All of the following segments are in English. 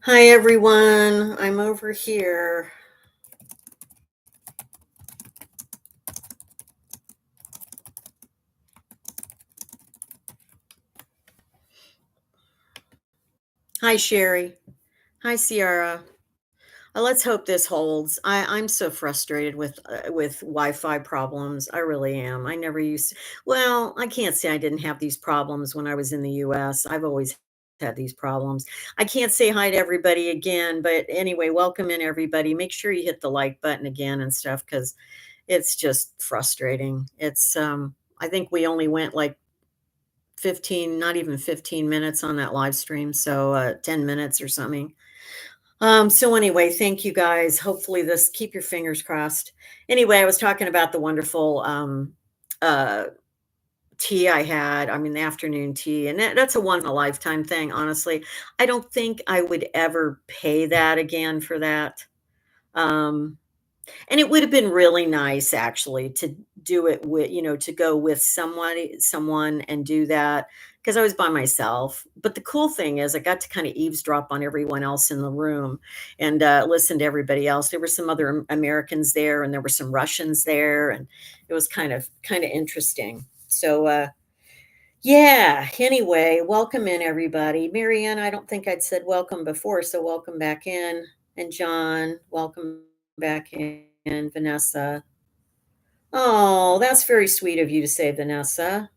Hi everyone, I'm over here. Hi Sherry. Hi Sierra. Let's hope this holds. I'm so frustrated with Wi-Fi problems. I really am. I never used. Well, I can't say I didn't have these problems when I was in the U.S. I've always had these problems. I can't say hi to everybody again, but anyway, welcome in everybody. Make sure you hit the like button again and stuff because it's just frustrating. I think we only went like 15, not even 15 minutes on that live stream, so 10 minutes or something. So anyway, thank you guys. Hopefully this keep your fingers crossed. Anyway, I was talking about the wonderful uh tea I had. I mean the afternoon tea, and that's a once in a lifetime thing, honestly. I don't think I would ever pay that again for that. Um and it would have been really nice actually to do it with, to go with someone and do that because I was by myself. But the cool thing is I got to kind of eavesdrop on everyone else in the room and listen to everybody else. There were some other Americans there and there were some Russians there, and it was kind of interesting. So yeah, anyway, welcome in everybody. Marianne, I don't think I'd said welcome before, so welcome back in. And John, welcome back in. Vanessa. Oh, that's very sweet of you to say, Vanessa.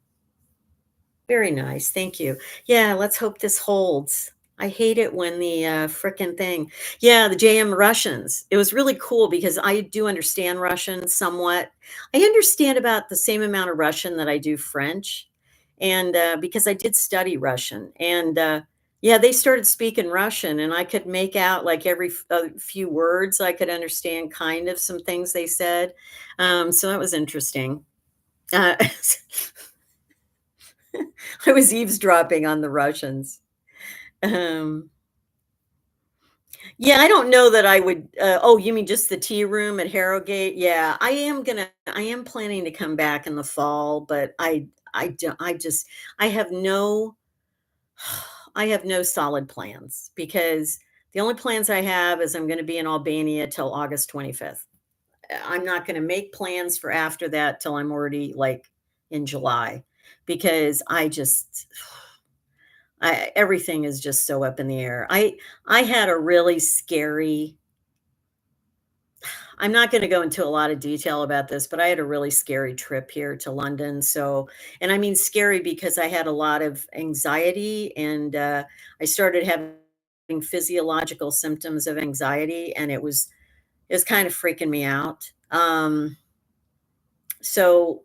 Very nice. Thank you. Yeah, let's hope this holds. I hate it when the frickin' thing. Yeah, the JM Russians. It was really cool because I do understand Russian somewhat. I understand about the same amount of Russian that I do French. And because I did study Russian. And yeah, they started speaking Russian, and I could make out like every few words. I could understand kind of some things they said. So that was interesting. Uh, I was eavesdropping on the Russians. Um, yeah, I don't know that I would. Oh, you mean just the tea room at Harrogate? Yeah, I am planning to come back in the fall, but I don't. I have no, I have no solid plans because the only plans I have is I'm going to be in Albania till August 25th. I'm not going to make plans for after that till I'm already like in July because everything is just so up in the air. I had a really scary. I'm not going to go into a lot of detail about this, but I had a really scary trip here to London. So, and I mean scary because I had a lot of anxiety, and I started having physiological symptoms of anxiety, and it was kind of freaking me out. So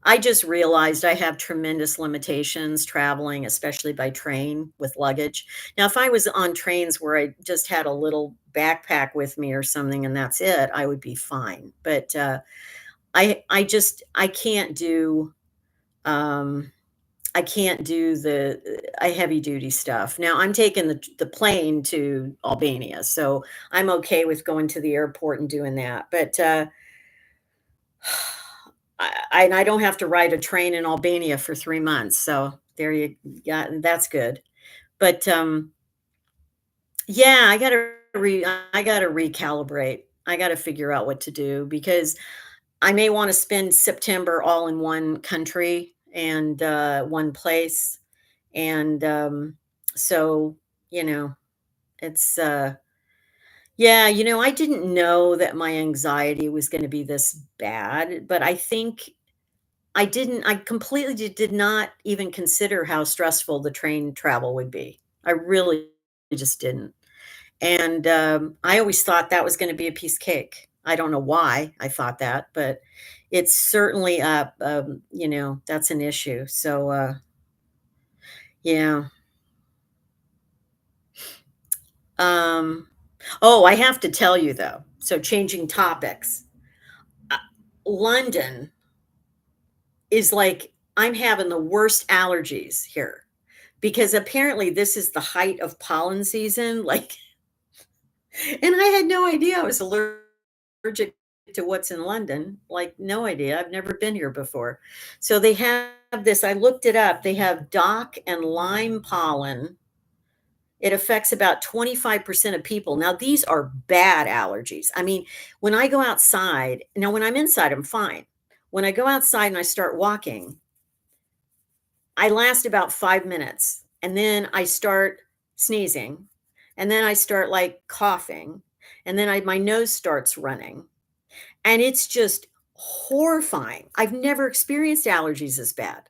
I just realized I have tremendous limitations traveling, especially by train with luggage. Now, if I was on trains where I just had a little backpack with me or something and that's it, I would be fine. But I can't do um, I can't do the heavy duty stuff. Now I'm taking the plane to Albania, so I'm okay with going to the airport and doing that. But I don't have to ride a train in Albania for 3 months, so there you yeah, that's good. But, yeah, I gotta recalibrate. I gotta figure out what to do because I may wanna spend September all in one country and, one place, and, so, you know, it's, yeah, I didn't know that my anxiety was gonna be this bad, but I completely did not even consider how stressful the train travel would be. I really just didn't. And, I always thought that was gonna be a piece of cake. I don't know why I thought that, but it's certainly, that's an issue. So, yeah. Um, oh, I have to tell you though, so changing topics. Uh, London is like I'm having the worst allergies here. Because apparently this is the height of pollen season, like, and I had no idea I was allergic to what's in London, like, no idea, I've never been here before. So they have this I looked it up, they have dock and lime pollen. It affects about 25% of people. Now, these are bad allergies. I mean, when I go outside, now when I'm inside, I'm fine. When I go outside and I start walking, I last about 5 minutes and then I start sneezing and then I start like coughing and then my nose starts running and it's just horrifying. I've never experienced allergies this bad.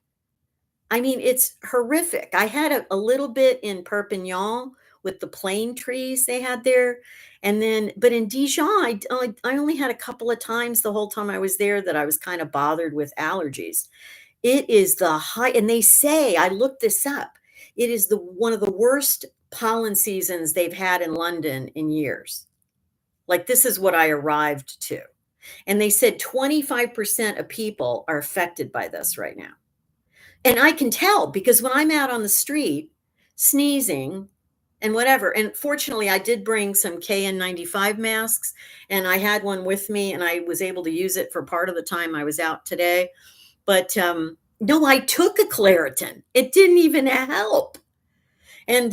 I mean, it's horrific. I had a little bit in Perpignan with the plane trees they had there. And then, but in Dijon, I only had a couple of times the whole time I was there that I was kind of bothered with allergies. It is the high, and they say, I looked this up, it is the one of the worst pollen seasons they've had in London in years. Like this is what I arrived to. And they said 25% of people are affected by this right now. And I can tell because when I'm out on the street sneezing and whatever, and fortunately I did bring some KN95 masks and I had one with me and I was able to use it for part of the time I was out today. But no, I took a Claritin. It didn't even help. And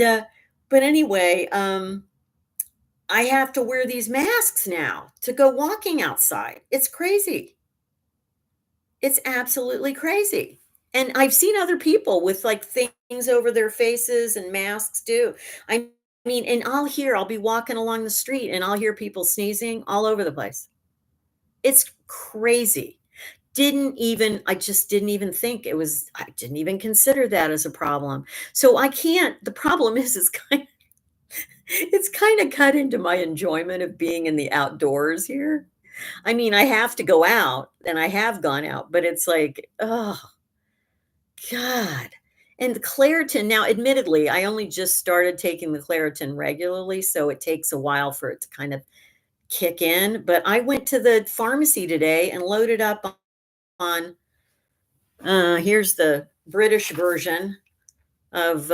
but anyway, I have to wear these masks now to go walking outside. It's crazy. It's absolutely crazy. And I've seen other people with like things over their faces and masks too. I mean, and I'll be walking along the street and I'll hear people sneezing all over the place. It's crazy. I just didn't even think I didn't even consider that as a problem. So I can't, the problem is, it's kind of cut into my enjoyment of being in the outdoors here. I mean, I have to go out and I have gone out, but it's like, oh God. And the Claritin, now admittedly, I only just started taking the Claritin regularly, so it takes a while for it to kind of kick in. But I went to the pharmacy today and loaded up on here's the British version of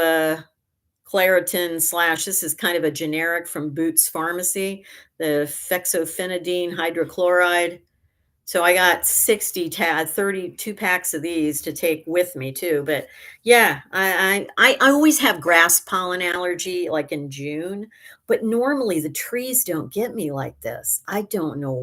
Claritin slash, this is kind of a generic from Boots Pharmacy, the fexofenadine hydrochloride. So I got 32 packs of these to take with me too. But yeah, I always have grass pollen allergy like in June, but normally the trees don't get me like this. I don't know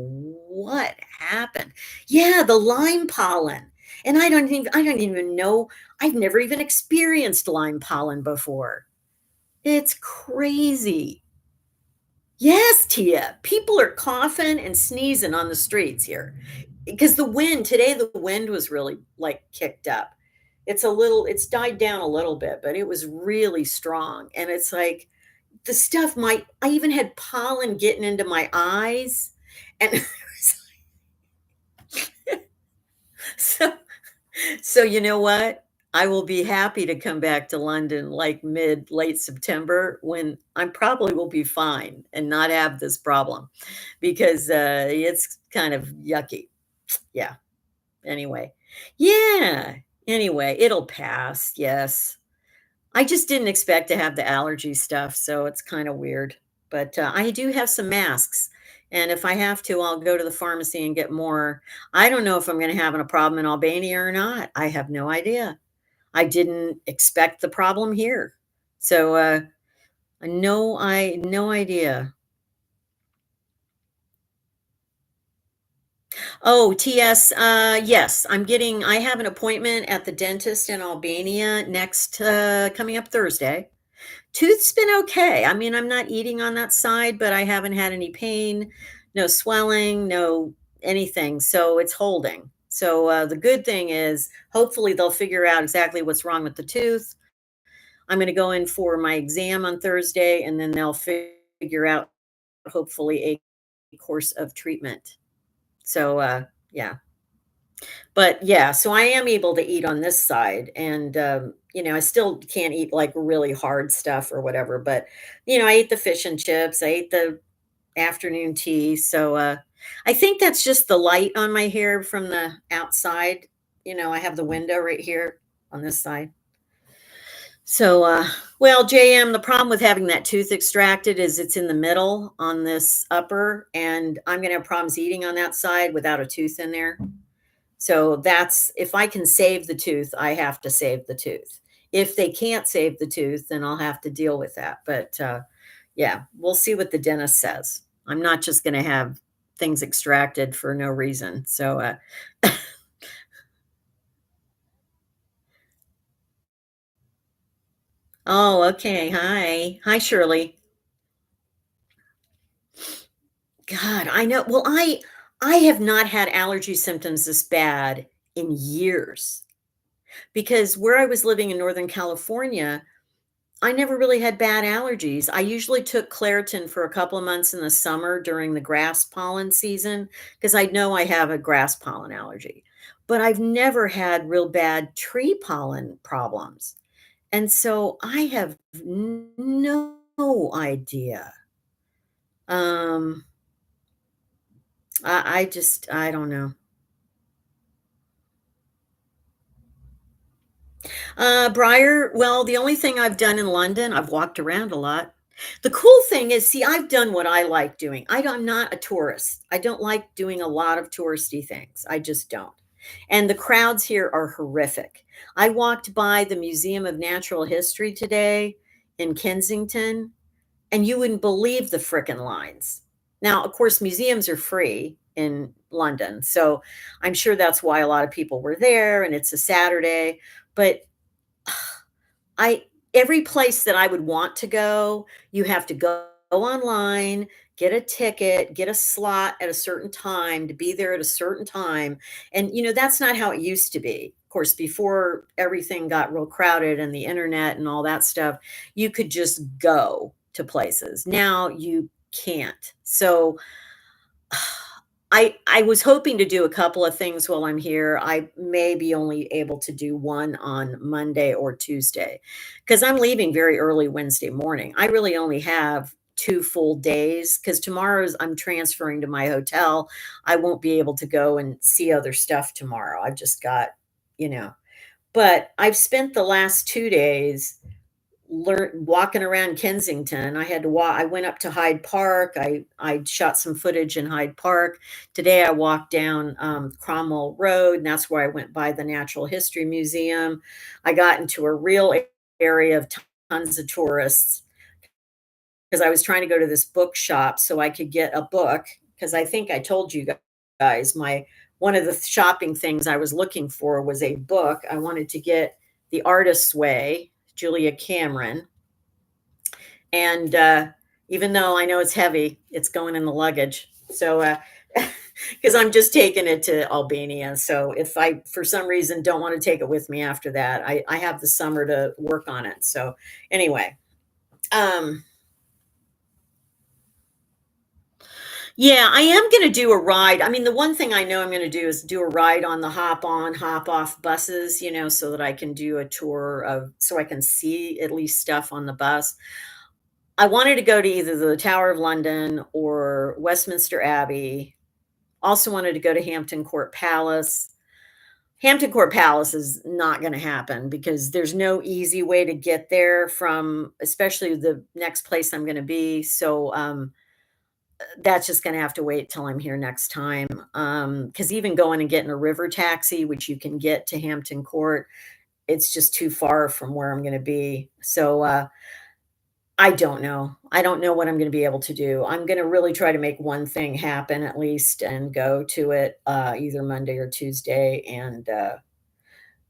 what happened. Yeah, the lime pollen. And I don't even know. I've never even experienced lime pollen before. It's crazy. Yes, Tia. People are coughing and sneezing on the streets here because the wind was really like kicked up. It's died down a little bit, but it was really strong. And it's like I even had pollen getting into my eyes. And so, so you know what? I will be happy to come back to London like late September when I probably will be fine and not have this problem because it's kind of yucky. Yeah. Anyway. Yeah. Anyway, it'll pass. Yes. I just didn't expect to have the allergy stuff, so it's kind of weird. But I do have some masks. And if I have to, I'll go to the pharmacy and get more. I don't know if I'm going to have a problem in Albania or not. I have no idea. I didn't expect the problem here. So no idea. Oh, TS, yes, I have an appointment at the dentist in Albania next, coming up Thursday. Tooth's been okay. I mean, I'm not eating on that side, but I haven't had any pain, no swelling, no anything. So it's holding. So the good thing is hopefully they'll figure out exactly what's wrong with the tooth. I'm going to go in for my exam on Thursday and then they'll figure out hopefully a course of treatment. So yeah. But yeah, so I am able to eat on this side and I still can't eat like really hard stuff or whatever, but I ate the fish and chips, I ate the afternoon tea. So I think that's just the light on my hair from the outside. I have the window right here on this side. So well, JM, the problem with having that tooth extracted is it's in the middle on this upper, and I'm going to have problems eating on that side without a tooth in there. So that's if I can save the tooth, I have to save the tooth. if they can't save the tooth, then I'll have to deal with that, but, yeah, we'll see what the dentist says. I'm not just gonna have things extracted for no reason, so, Oh, okay, hi. Hi, Shirley. God, I know well, I have not had allergy symptoms this bad in years, because where I was living in Northern California, I never really had bad allergies. I usually took Claritin for a couple of months in the summer during the grass pollen season, because I know I have a grass pollen allergy, but I've never had real bad tree pollen problems, and so I have no idea. Um, I just I don't know. Briar, well, the only thing I've done in London, I've walked around a lot. The cool thing is, see, I've done what I like doing. I'm not a tourist. I don't like doing a lot of touristy things. I just don't. And the crowds here are horrific. I walked by the Museum of Natural History today in Kensington, and you wouldn't believe the frickin' lines. Now, of course, museums are free in London, so I'm sure that's why a lot of people were there, and it's a Saturday. But I every place that I would want to go, you have to go online, get a ticket, get a slot at a certain time to be there at a certain time, and, that's not how it used to be. Of course, before everything got real crowded and the internet and all that stuff, you could just go to places. Now you can't. So I was hoping to do a couple of things while I'm here. I may be only able to do one on Monday or Tuesday, because 'cause I'm leaving very early Wednesday morning. I really only have 2 full days, because tomorrow's I'm transferring to my hotel. I won't be able to go and see other stuff tomorrow. I've just got, you know but I've spent the last 2 days walking around Kensington. I went up to Hyde Park. I shot some footage in Hyde Park. Today I walked down Cromwell Road, and that's where I went by the Natural History Museum. I got into a real area of tons of tourists, because I was trying to go to this bookshop so I could get a book, because I think I told you guys my one of the shopping things I was looking for was a book. I wanted to get The Artist's Way, Julia Cameron, and, even though I know it's heavy, it's going in the luggage. So, because 'cause I'm just taking it to Albania, so if I, for some reason, don't wanna take it with me after that, I have the summer to work on it. So, anyway, um yeah, I am gonna do a ride. I mean, the one thing I know I'm gonna do is do a ride on the hop on, hop off buses, so that I can do a tour so I can see at least stuff on the bus. I wanted to go to either the Tower of London or Westminster Abbey. Also wanted to go to Hampton Court Palace. Hampton Court Palace is not gonna happen, because there's no easy way to get there from especially the next place I'm gonna be, so, that's just gonna have to wait till I'm here next time. Because even going and getting a river taxi, which you can get to Hampton Court, it's just too far from where I'm gonna be. So, I don't know. I don't know what I'm gonna be able to do. I'm gonna really try to make one thing happen at least and go to it, either Monday or Tuesday, and,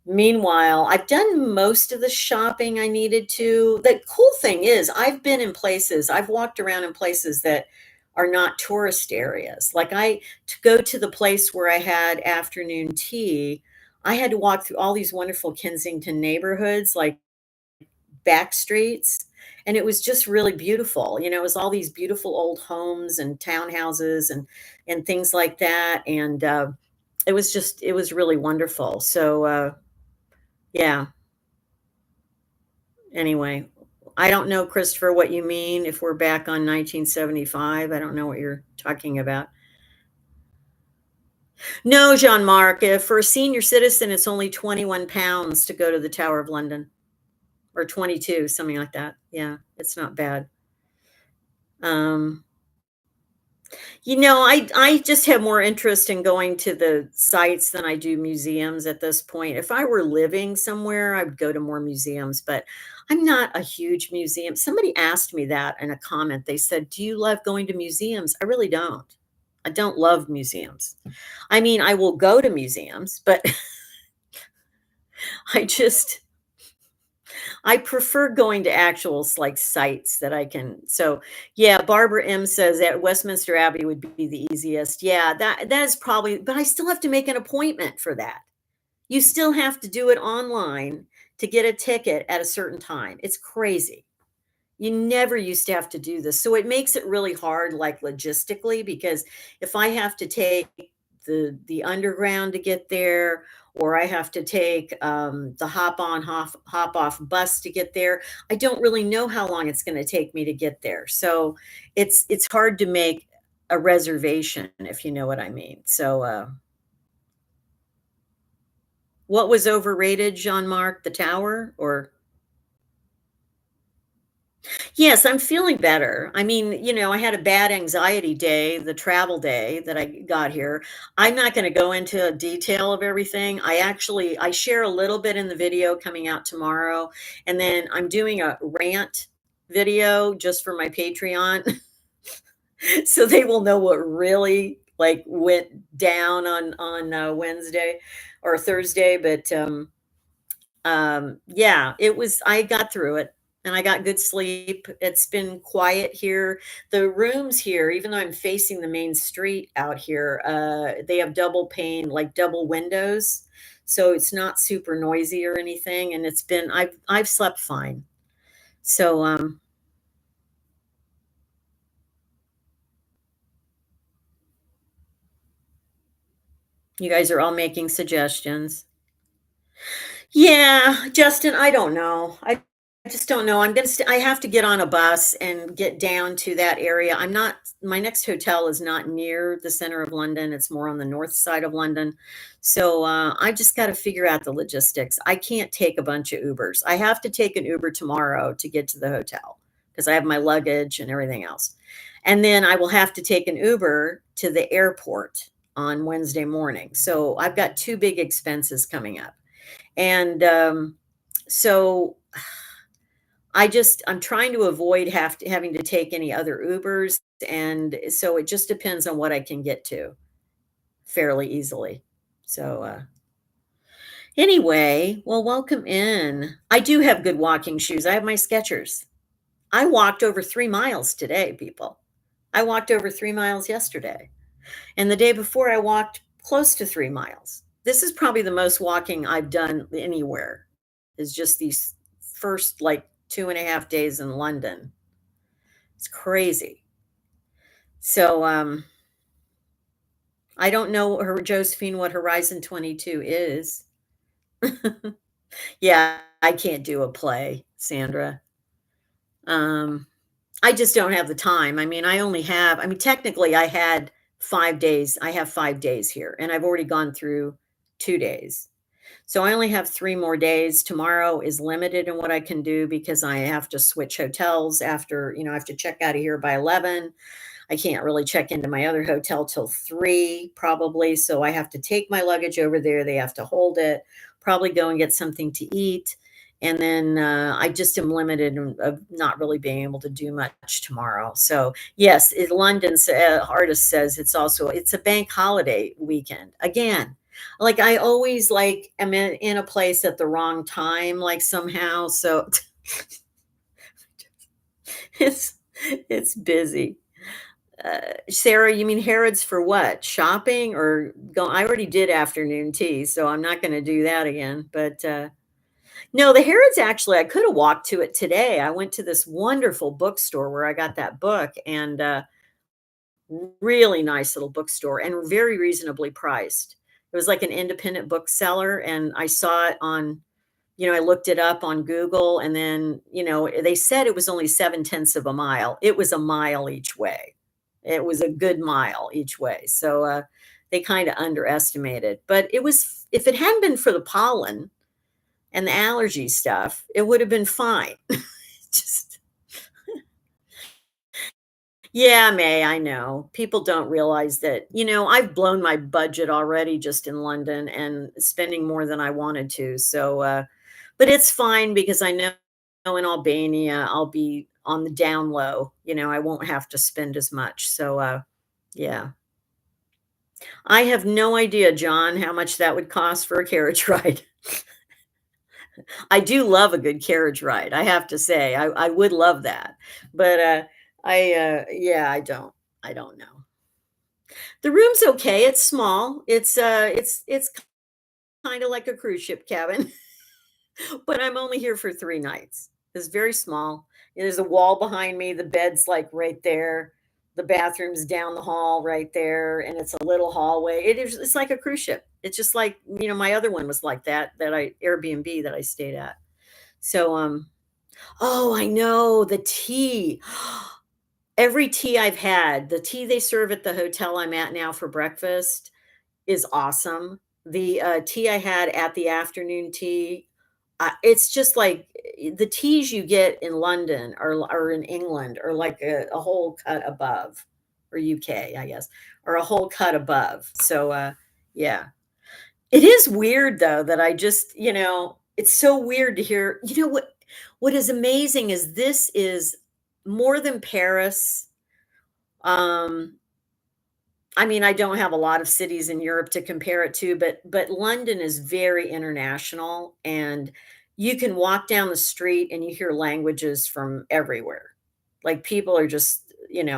meanwhile, I've done most of the shopping I needed to. The cool thing is I've walked around in places that are not tourist areas. Like, to go to the place where I had afternoon tea, I had to walk through all these wonderful Kensington neighborhoods, like back streets, and it was just really beautiful. It was all these beautiful old homes and townhouses and things like that, and, it was really wonderful. So, yeah, anyway, I don't know, Christopher, what you mean if we're back on 1975. I don't know what you're talking about. No, Jean-Marc, for a senior citizen, it's only £21 to go to the Tower of London, or 22, something like that. Yeah, it's not bad. Um I just have more interest in going to the sites than I do museums at this point. If I were living somewhere, I would go to more museums, but I'm not a huge museum. Somebody asked me that in a comment. They said, "Do you love going to museums?" I really don't. I don't love museums. I mean, I will go to museums, but I just I prefer going to actual like sites that I can. So yeah, Barbara M says that Westminster Abbey would be the easiest. Yeah, that is probably, but I still have to make an appointment for that. You still have to do it online to get a ticket at a certain time. It's crazy. You never used to have to do this. So it makes it really hard, like logistically, because if I have to take the underground to get there, or I have to take the hop off bus to get there, I don't really know how long it's going to take me to get there. So it's hard to make a reservation, if you know what I mean. So what was overrated, Jean Marc? The tower, or yes, I'm feeling better. I mean, I had a bad anxiety day, the travel day that I got here. I'm not going to go into detail of everything. I share a little bit in the video coming out tomorrow, and then I'm doing a rant video just for my Patreon so they will know what really like went down on Wednesday or Thursday, but yeah, I got through it and I got good sleep. It's been quiet here. The rooms here, even though I'm facing the main street out here, they have double pane, like double windows. So it's not super noisy or anything. And I've slept fine. So you guys are all making suggestions. Yeah, Justin, I don't know. I just don't know. I have to get on a bus and get down to that area. My next hotel is not near the center of London. It's more on the north side of London. So I just got to figure out the logistics. I can't take a bunch of Ubers. I have to take an Uber tomorrow to get to the hotel because I have my luggage and everything else. And then I will have to take an Uber to the airport on Wednesday morning. So I've got two big expenses coming up. And so I'm trying to avoid having to take any other Ubers. And so it just depends on what I can get to fairly easily. So anyway, well, welcome in. I do have good walking shoes. I have my Skechers. I walked over 3 miles today, people. I walked over 3 miles yesterday. And the day before, I walked close to 3 miles. This is probably the most walking I've done anywhere, is just these first like 2.5 days in London. It's crazy. So I don't know, Josephine, what Horizon 22 is. Yeah, I can't do a play, Sandra. Um, I just don't have the time. I mean, technically, I had 5 days. I have 5 days here, and I've already gone through 2 days. So I only have 3 more days. Tomorrow is limited in what I can do because I have to switch hotels after, I have to check out of here by 11. I can't really check into my other hotel till 3 probably. So I have to take my luggage over there. They have to hold it, probably go and get something to eat. And then I just am limited of not really being able to do much tomorrow. So yes, London's artist says it's a bank holiday weekend again. Like I always like am in a place at the wrong time, like somehow. So it's it's busy. Sarah, you mean Harrods for what? Shopping or go? I already did afternoon tea, so I'm not going to do that again. But no, the Harrods actually, I could have walked to it today. I went to this wonderful bookstore where I got that book, and really nice little bookstore and very reasonably priced. It was like an independent bookseller, and I saw it on, I looked it up on Google, and then, they said it was only 7/10 of a mile. It was a mile each way. It was a good mile each way. So they kind of underestimated. But if it hadn't been for the pollen and the allergy, stuff, it would have been fine. Just Yeah, May, I know. People don't realize that, I've blown my budget already just in London and spending more than I wanted to. So, but it's fine because I know in Albania I'll be on the down low. I won't have to spend as much. So, yeah. I have no idea, John, how much that would cost for a carriage ride. I do love a good carriage ride, I have to say. I would love that. But, yeah, I don't know. The room's okay, it's small. It's kinda like a cruise ship cabin, but I'm only here for 3 nights. It's very small. There's a wall behind me, the bed's, like, right there. The bathroom's down the hall right there, and it's a little hallway. It's like a cruise ship. It's just like, my other one was like that I Airbnb that I stayed at. So, oh, I know, the tea. Every tea I've had, the tea they serve at the hotel I'm at now for breakfast is awesome. The, tea I had at the afternoon tea, it's just like the teas you get in London or in England are like a whole cut above, or UK, I guess, or a whole cut above. So, yeah. It is weird though that I just, it's so weird to hear. What is amazing is this is more than Paris. Um, I mean, I don't have a lot of cities in Europe to compare it to, but London is very international, and you can walk down the street and you hear languages from everywhere. Like people are just,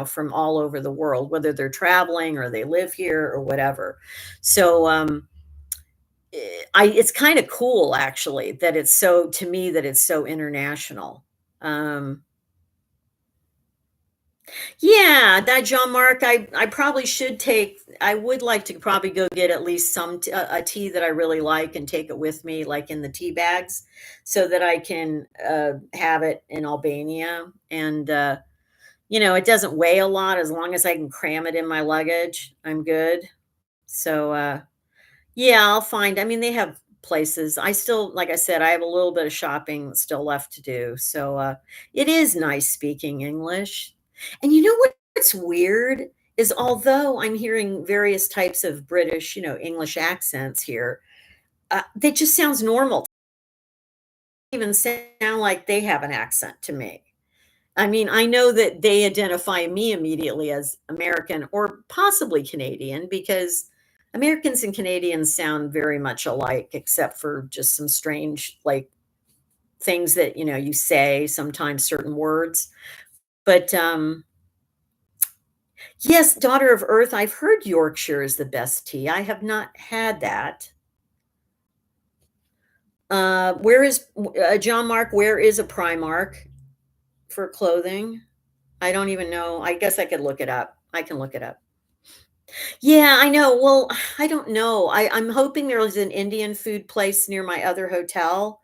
from all over the world, whether they're traveling or they live here or whatever. So, it's kind of cool actually that it's so to me that it's so international. Um, Yeah, that Jean Marc, I probably should take. I would like to probably go get at least a tea that I really like and take it with me, like in the tea bags, so that I can have it in Albania. And it doesn't weigh a lot as long as I can cram it in my luggage. I'm good. So yeah, I'll find. I mean, they have places. I still, like I said, I have a little bit of shopping still left to do. So it is nice speaking English. And what's weird is although I'm hearing various types of British, English accents here, they just sounds normal. They even sound like they have an accent to me. I mean, I know that they identify me immediately as American or possibly Canadian because Americans and Canadians sound very much alike, except for just some strange, like things that, you say, sometimes certain words. But yes, Daughter of Earth, I've heard Yorkshire is the best tea. I have not had that. Where is John Mark? Where is a Primark for clothing? I don't even know. I guess I could look it up. I can look it up. Yeah, I know. Well, I don't know. I'm hoping there is an Indian food place near my other hotel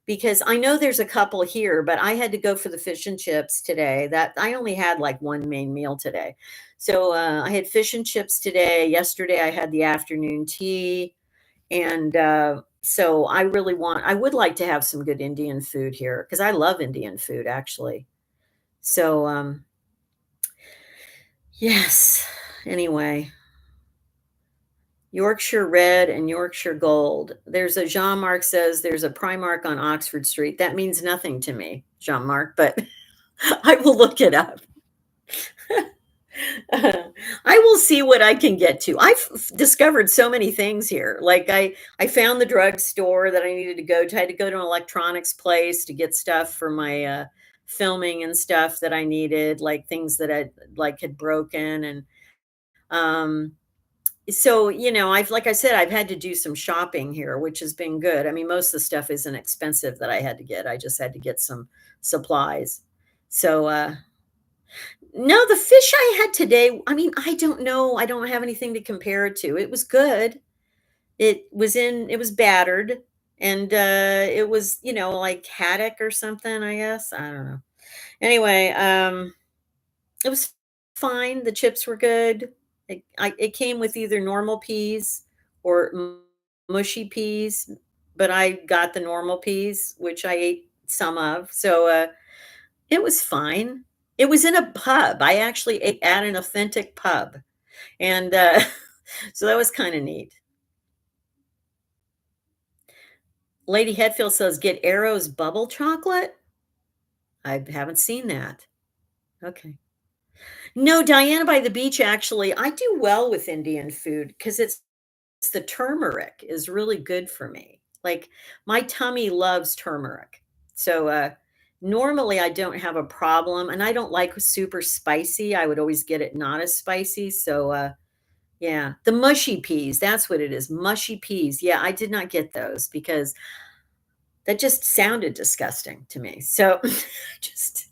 because I know there's a couple here, but I had to go for the fish and chips today. That I only had like one main meal today. So I had fish and chips today. Yesterday I had the afternoon tea. And so I would like to have some good Indian food here because I love Indian food actually. So yes. Anyway, Yorkshire Red and Yorkshire Gold. There's a Jean Marc says there's a Primark on Oxford Street. That means nothing to me, Jean Marc, but I will look it up. I will see what I can get to. I've discovered so many things here. Like I found the drugstore that I needed to go to. I had to go to an electronics place to get stuff for my filming and stuff that I needed, like things that I like had broken. And um so, I've like I said, I've had to do some shopping here, which has been good. I mean, most of the stuff isn't expensive that I had to get. I just had to get some supplies. So, no, the fish I had today, I mean, I don't know. I don't have anything to compare it to. It was good. It was battered and it was, like haddock or something, I guess. I don't know. Anyway, it was fine. The chips were good. It came with either normal peas or mushy peas, but I got the normal peas, which I ate some of. So it was fine. It was in a pub. I actually ate at an authentic pub, and, so that was kinda neat. Lady Hetfield says, "Get Arrow's bubble chocolate?" I haven't seen that. Okay. No, Diana by the Beach, actually, I do well with Indian food because it's the turmeric is really good for me. Like, my tummy loves turmeric. So, normally, I don't have a problem, and I don't like super spicy. I would always get it not as spicy. So, yeah. The mushy peas, that's what it is, mushy peas. Yeah, I did not get those because that just sounded disgusting to me. So, just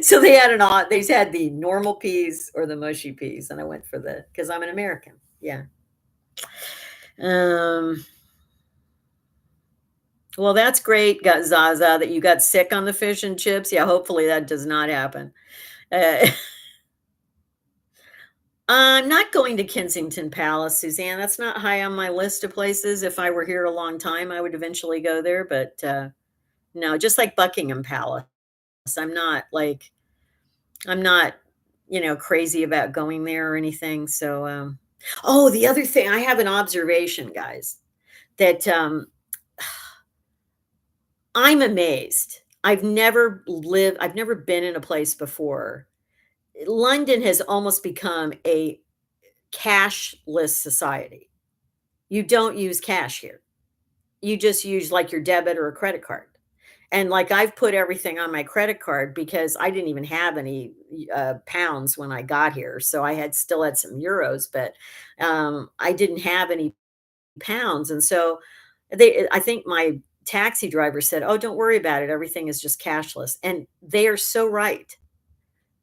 so they had they had the normal peas or the mushy peas, and I went for the because I'm an American. Yeah. Um, well, that's great, got Zaza, that you got sick on the fish and chips. Yeah, hopefully that does not happen. Uh, I'm not going to Kensington Palace, Suzanne. That's not high on my list of places. If I were here a long time, I would eventually go there. But no, just like Buckingham Palace. I'm not like I'm not, crazy about going there or anything. So, oh, the other thing, I have an observation, guys, that I'm amazed. I've never been in a place before. London has almost become a cashless society. You don't use cash here. You just use like your debit or a credit card. And like I've put everything on my credit card because I didn't even have any pounds when I got here. So I had still had some euros, but I didn't have any pounds. And so I think my taxi driver said, "Oh, don't worry about it. Everything is just cashless." And they are so right.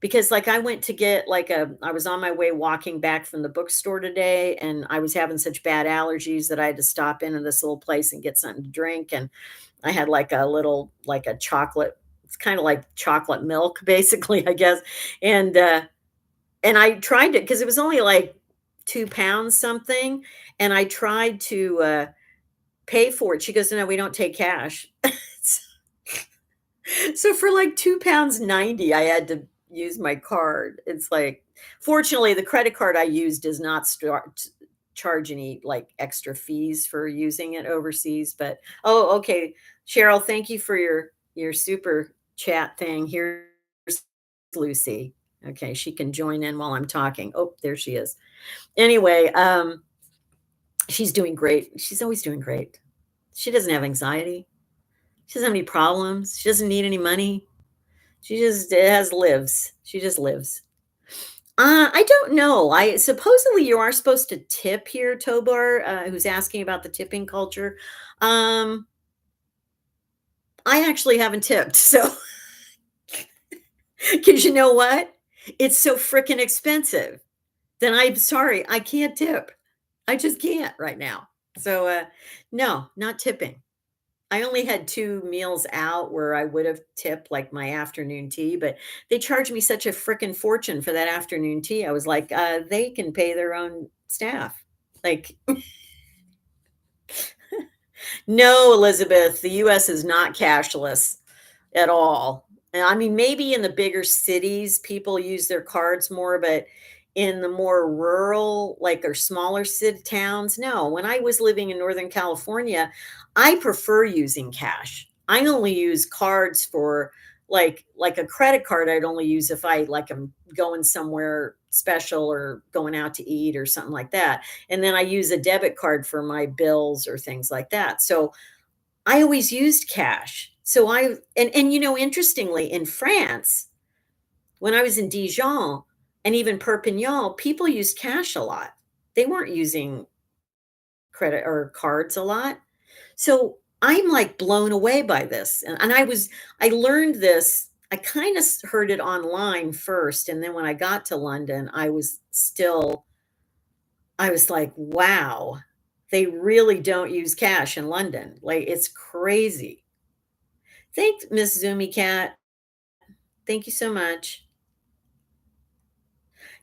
Because, like, I went to get, like, I was on my way walking back from the bookstore today, and I was having such bad allergies that I had to stop into this little place and get something to drink, and I had, like, a little like, a chocolate it's kinda like chocolate milk, basically, I guess, and I tried it because it was only, like, 2 pounds something, and I tried to, pay for it. She goes, "No, we don't take cash." So for like 2 pounds 90, I had to use my card. It's like, fortunately, the credit card I use does not start charge any like extra fees for using it overseas. But oh, okay, Cheryl, thank you for your super chat thing. Here's Lucy. Okay, she can join in while I'm talking. Oh, there she is. Anyway, she's doing great. She's always doing great. She doesn't have anxiety. She doesn't have any problems. She doesn't need any money. She just has lives. She just lives. I don't know. I supposedly you are supposed to tip here, Tobar, who's asking about the tipping culture. Um, I actually haven't tipped, so because you know what? It's so freaking expensive. Then I'm sorry, I can't tip. I just can't right now. So no, not tipping. I only had 2 meals out where I would have tipped, like, my afternoon tea, but they charged me such a frickin' fortune for that afternoon tea. I was like, they can pay their own staff." Like, no, Elizabeth, the US is not cashless at all. And I mean, maybe in the bigger cities, people use their cards more, but in the more rural, like or smaller city towns, no. When I was living in Northern California, I prefer using cash. I only use cards for like a credit card. I'd only use if I like am going somewhere special or going out to eat or something like that. And then I use a debit card for my bills or things like that. So I always used cash. So interestingly, in France, when I was in Dijon and even Perpignan, people used cash a lot. They weren't using credit or cards a lot. So I'm like blown away by this. And I learned this, I kind of heard it online first. And then when I got to London, I was like, wow, they really don't use cash in London. Like it's crazy. Thanks, Miss Zoomy Cat. Thank you so much.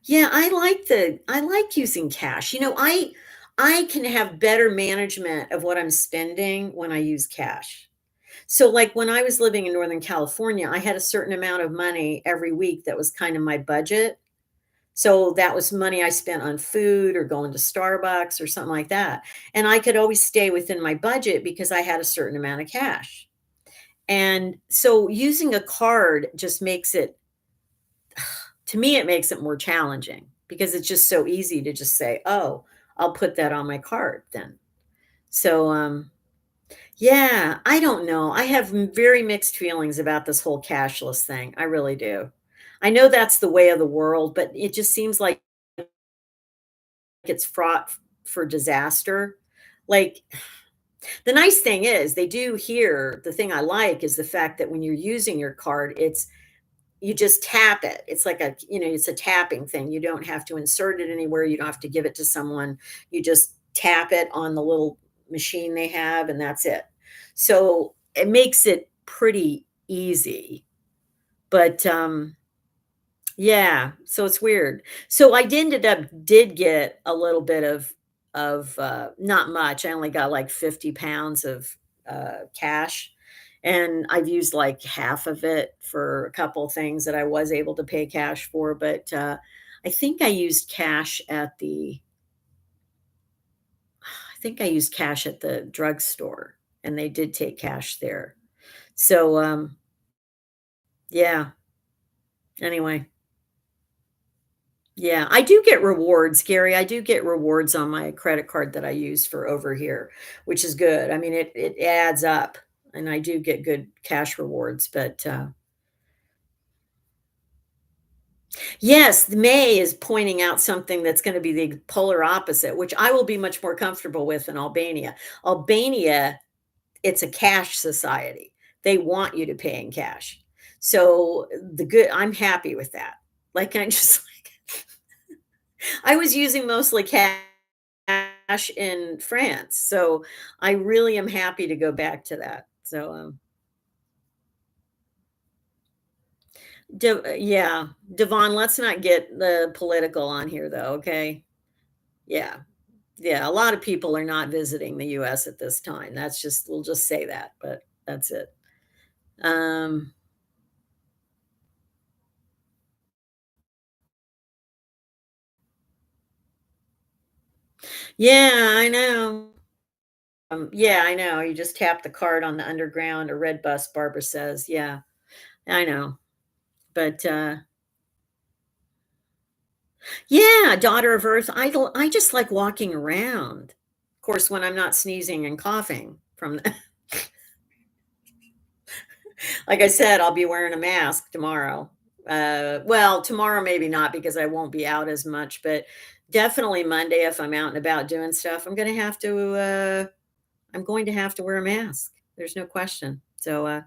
Yeah, I like using cash. I can have better management of what I'm spending when I use cash. So, like, when I was living in Northern California, I had a certain amount of money every week that was kind of my budget. So that was money I spent on food or going to Starbucks or something like that. And I could always stay within my budget because I had a certain amount of cash. And so using a card just makes it, to me, it makes it more challenging because it's just so easy to just say, oh, I'll put that on my card then. So, yeah, I don't know. I have very mixed feelings about this whole cashless thing. I really do. I know that's the way of the world, but it just seems like it's fraught for disaster. Like, the nice thing is they do here, the thing I like is the fact that when you're using your card, it's you just tap it. It's like a, it's a tapping thing. You don't have to insert it anywhere. You don't have to give it to someone. You just tap it on the little machine they have, and that's it. So it makes it pretty easy. But yeah, so it's weird. So I did get a little bit of not much. I only got like 50 pounds of cash, and I've used like half of it for a couple things that I was able to pay cash for, but I think I used cash at the I think I used cash at the drugstore, and they did take cash there. So yeah, anyway. Yeah, I do get rewards, Gary. I do get rewards on my credit card that I use for over here, which is good. I mean, it adds up, and I do get good cash rewards. But yes, May is pointing out something that's going to be the polar opposite, which I will be much more comfortable with in Albania. Albania, it's a cash society. They want you to pay in cash. So I'm happy with that. Like I just I was using mostly cash in France, so I really am happy to go back to that. So, yeah, Devon, let's not get the political on here though, okay? Yeah. Yeah, a lot of people are not visiting the US at this time. That's just we'll just say that, but that's it. Um, yeah, I know. Yeah, I know. You just tap the card on the underground or red bus, Barbara says. Yeah, I know. But yeah, daughter of earth. I just like walking around. Of course, when I'm not sneezing and coughing from the like I said, I'll be wearing a mask tomorrow. Well, tomorrow maybe not because I won't be out as much, but definitely Monday if I'm out and about doing stuff, I'm going to have to wear a mask. There's no question. So,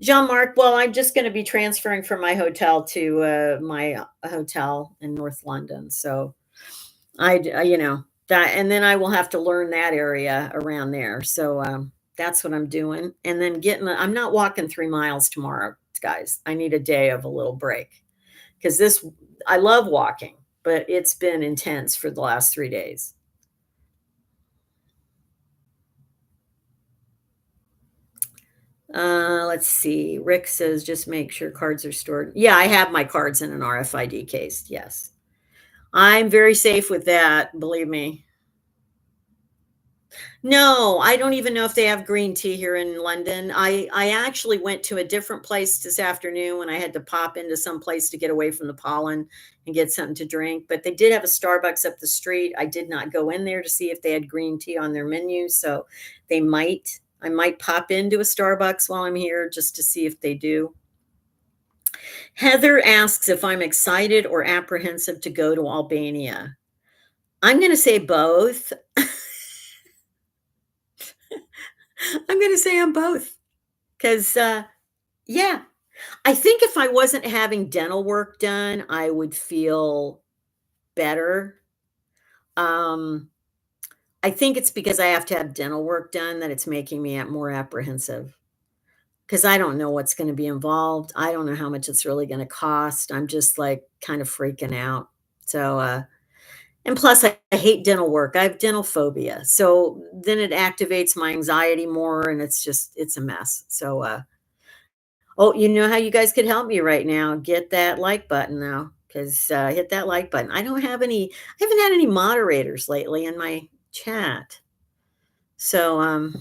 Jean-Marc, well, I'm just going to be transferring from my hotel to my hotel in North London. So, that and then I will have to learn that area around there. So, that's what I'm doing, and then I'm not walking 3 miles tomorrow, guys. I need a day of a little break because this I love walking, but it's been intense for the last 3 days. Let's see. Rick says, "Just make sure cards are stored." Yeah, I have my cards in an RFID case, yes. I'm very safe with that, believe me. No, I don't even know if they have green tea here in London. I actually went to a different place this afternoon when I had to pop into some place to get away from the pollen and get something to drink, but they did have a Starbucks up the street. I did not go in there to see if they had green tea on their menu, so I might pop into a Starbucks while I'm here just to see if they do. Heather asks if I'm excited or apprehensive to go to Albania. I'm going to say both. I'm going to say I'm both because, yeah, I think if I wasn't having dental work done, I would feel better. Um, I think it's because I have to have dental work done that it's making me more apprehensive because I don't know what's going to be involved. I don't know how much it's really going to cost. I'm just like kind of freaking out. So, And plus, I hate dental work. I have dental phobia. So then it activates my anxiety more and it's a mess. So oh, you know how you guys could help me right now? Get that like button now. Because hit that like button. I haven't had any moderators lately in my chat. So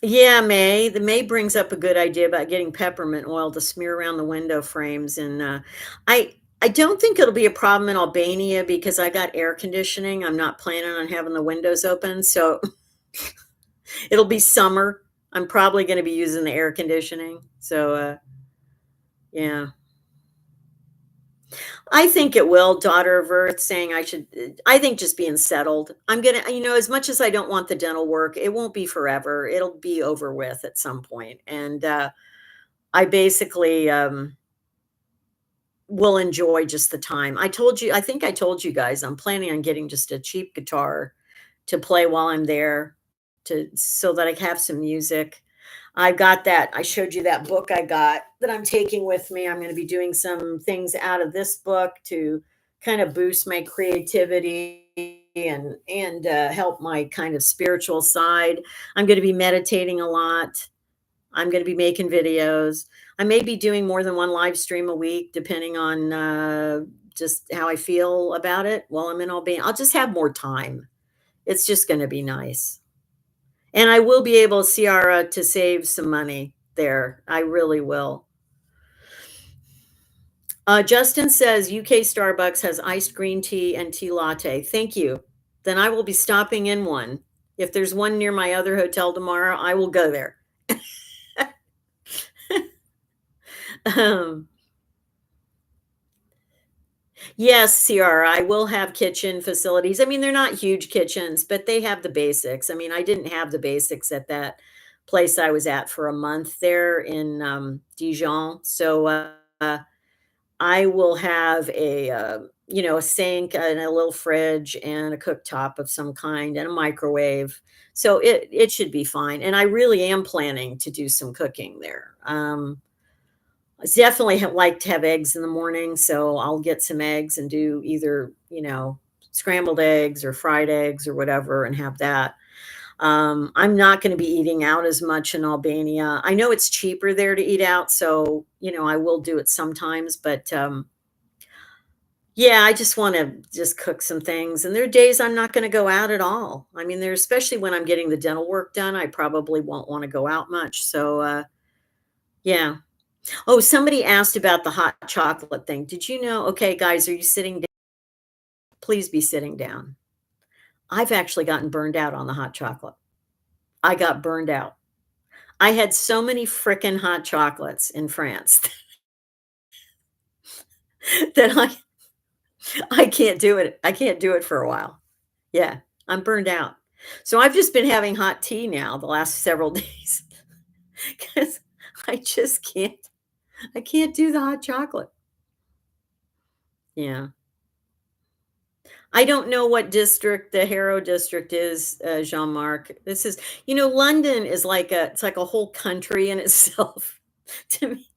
yeah, May. The May brings up a good idea about getting peppermint oil to smear around the window frames, and I don't think it'll be a problem in Albania because I got air conditioning. I'm not planning on having the windows open, so it'll be summer. I'm probably going to be using the air conditioning. So yeah, I think it will. Daughter of Earth saying I should. I think just being settled. I'm gonna, as much as I don't want the dental work, it won't be forever. It'll be over with at some point, and I basically, will enjoy just the time. I think I told you guys I'm planning on getting just a cheap guitar to play while I'm there to so that I have some music. I got that. I showed you that book I got that I'm taking with me. I'm going to be doing some things out of this book to kind of boost my creativity and help my kind of spiritual side. I'm going to be meditating a lot. I'm going to be making videos. I may be doing more than one live stream a week, depending on just how I feel about it while I'm in Albania. I'll just have more time. It's just going to be nice. And I will be able, Ciara, to save some money there. I really will. Justin says UK Starbucks has iced green tea and tea latte. Thank you. Then I will be stopping in one. If there's one near my other hotel tomorrow, I will go there. um, Yes, Ciara, I will have kitchen facilities. I mean, they're not huge kitchens, but they have the basics. I mean, I didn't have the basics at that place I was at for a month there in Dijon. So I will have a sink and a little fridge and a cooktop of some kind and a microwave. So it should be fine. And I really am planning to do some cooking there. I definitely like to have eggs in the morning, so I'll get some eggs and do either, scrambled eggs or fried eggs or whatever and have that. I'm not going to be eating out as much in Albania. I know it's cheaper there to eat out, so, I will do it sometimes, but yeah, I just want to just cook some things. And there are days I'm not going to go out at all. I mean, there's especially when I'm getting the dental work done, I probably won't want to go out much. So, yeah. Oh, somebody asked about the hot chocolate thing. Did you know? Okay, guys, are you sitting down? Please be sitting down. I've actually gotten burned out on the hot chocolate. I got burned out. I had so many frickin' hot chocolates in France that I can't do it. I can't do it for a while. Yeah, I'm burned out. So I've just been having hot tea now the last several days because I just can't. I can't do the hot chocolate. Yeah. I don't know what district the Harrow district is, Jean-Marc. London is it's like a whole country in itself to me.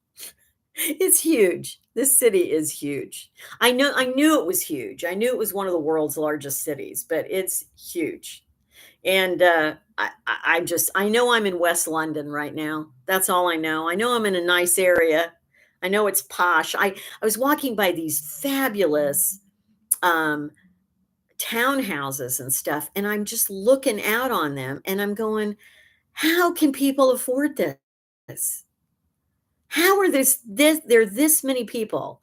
It's huge. This city is huge. I knew it was huge. I knew it was one of the world's largest cities, but it's huge. And I know I'm in West London right now. That's all I know. I know I'm in a nice area. I know it's posh. I was walking by these fabulous um townhouses and stuff, and I'm just looking out on them and I'm going, how can people afford this? How are there are this many people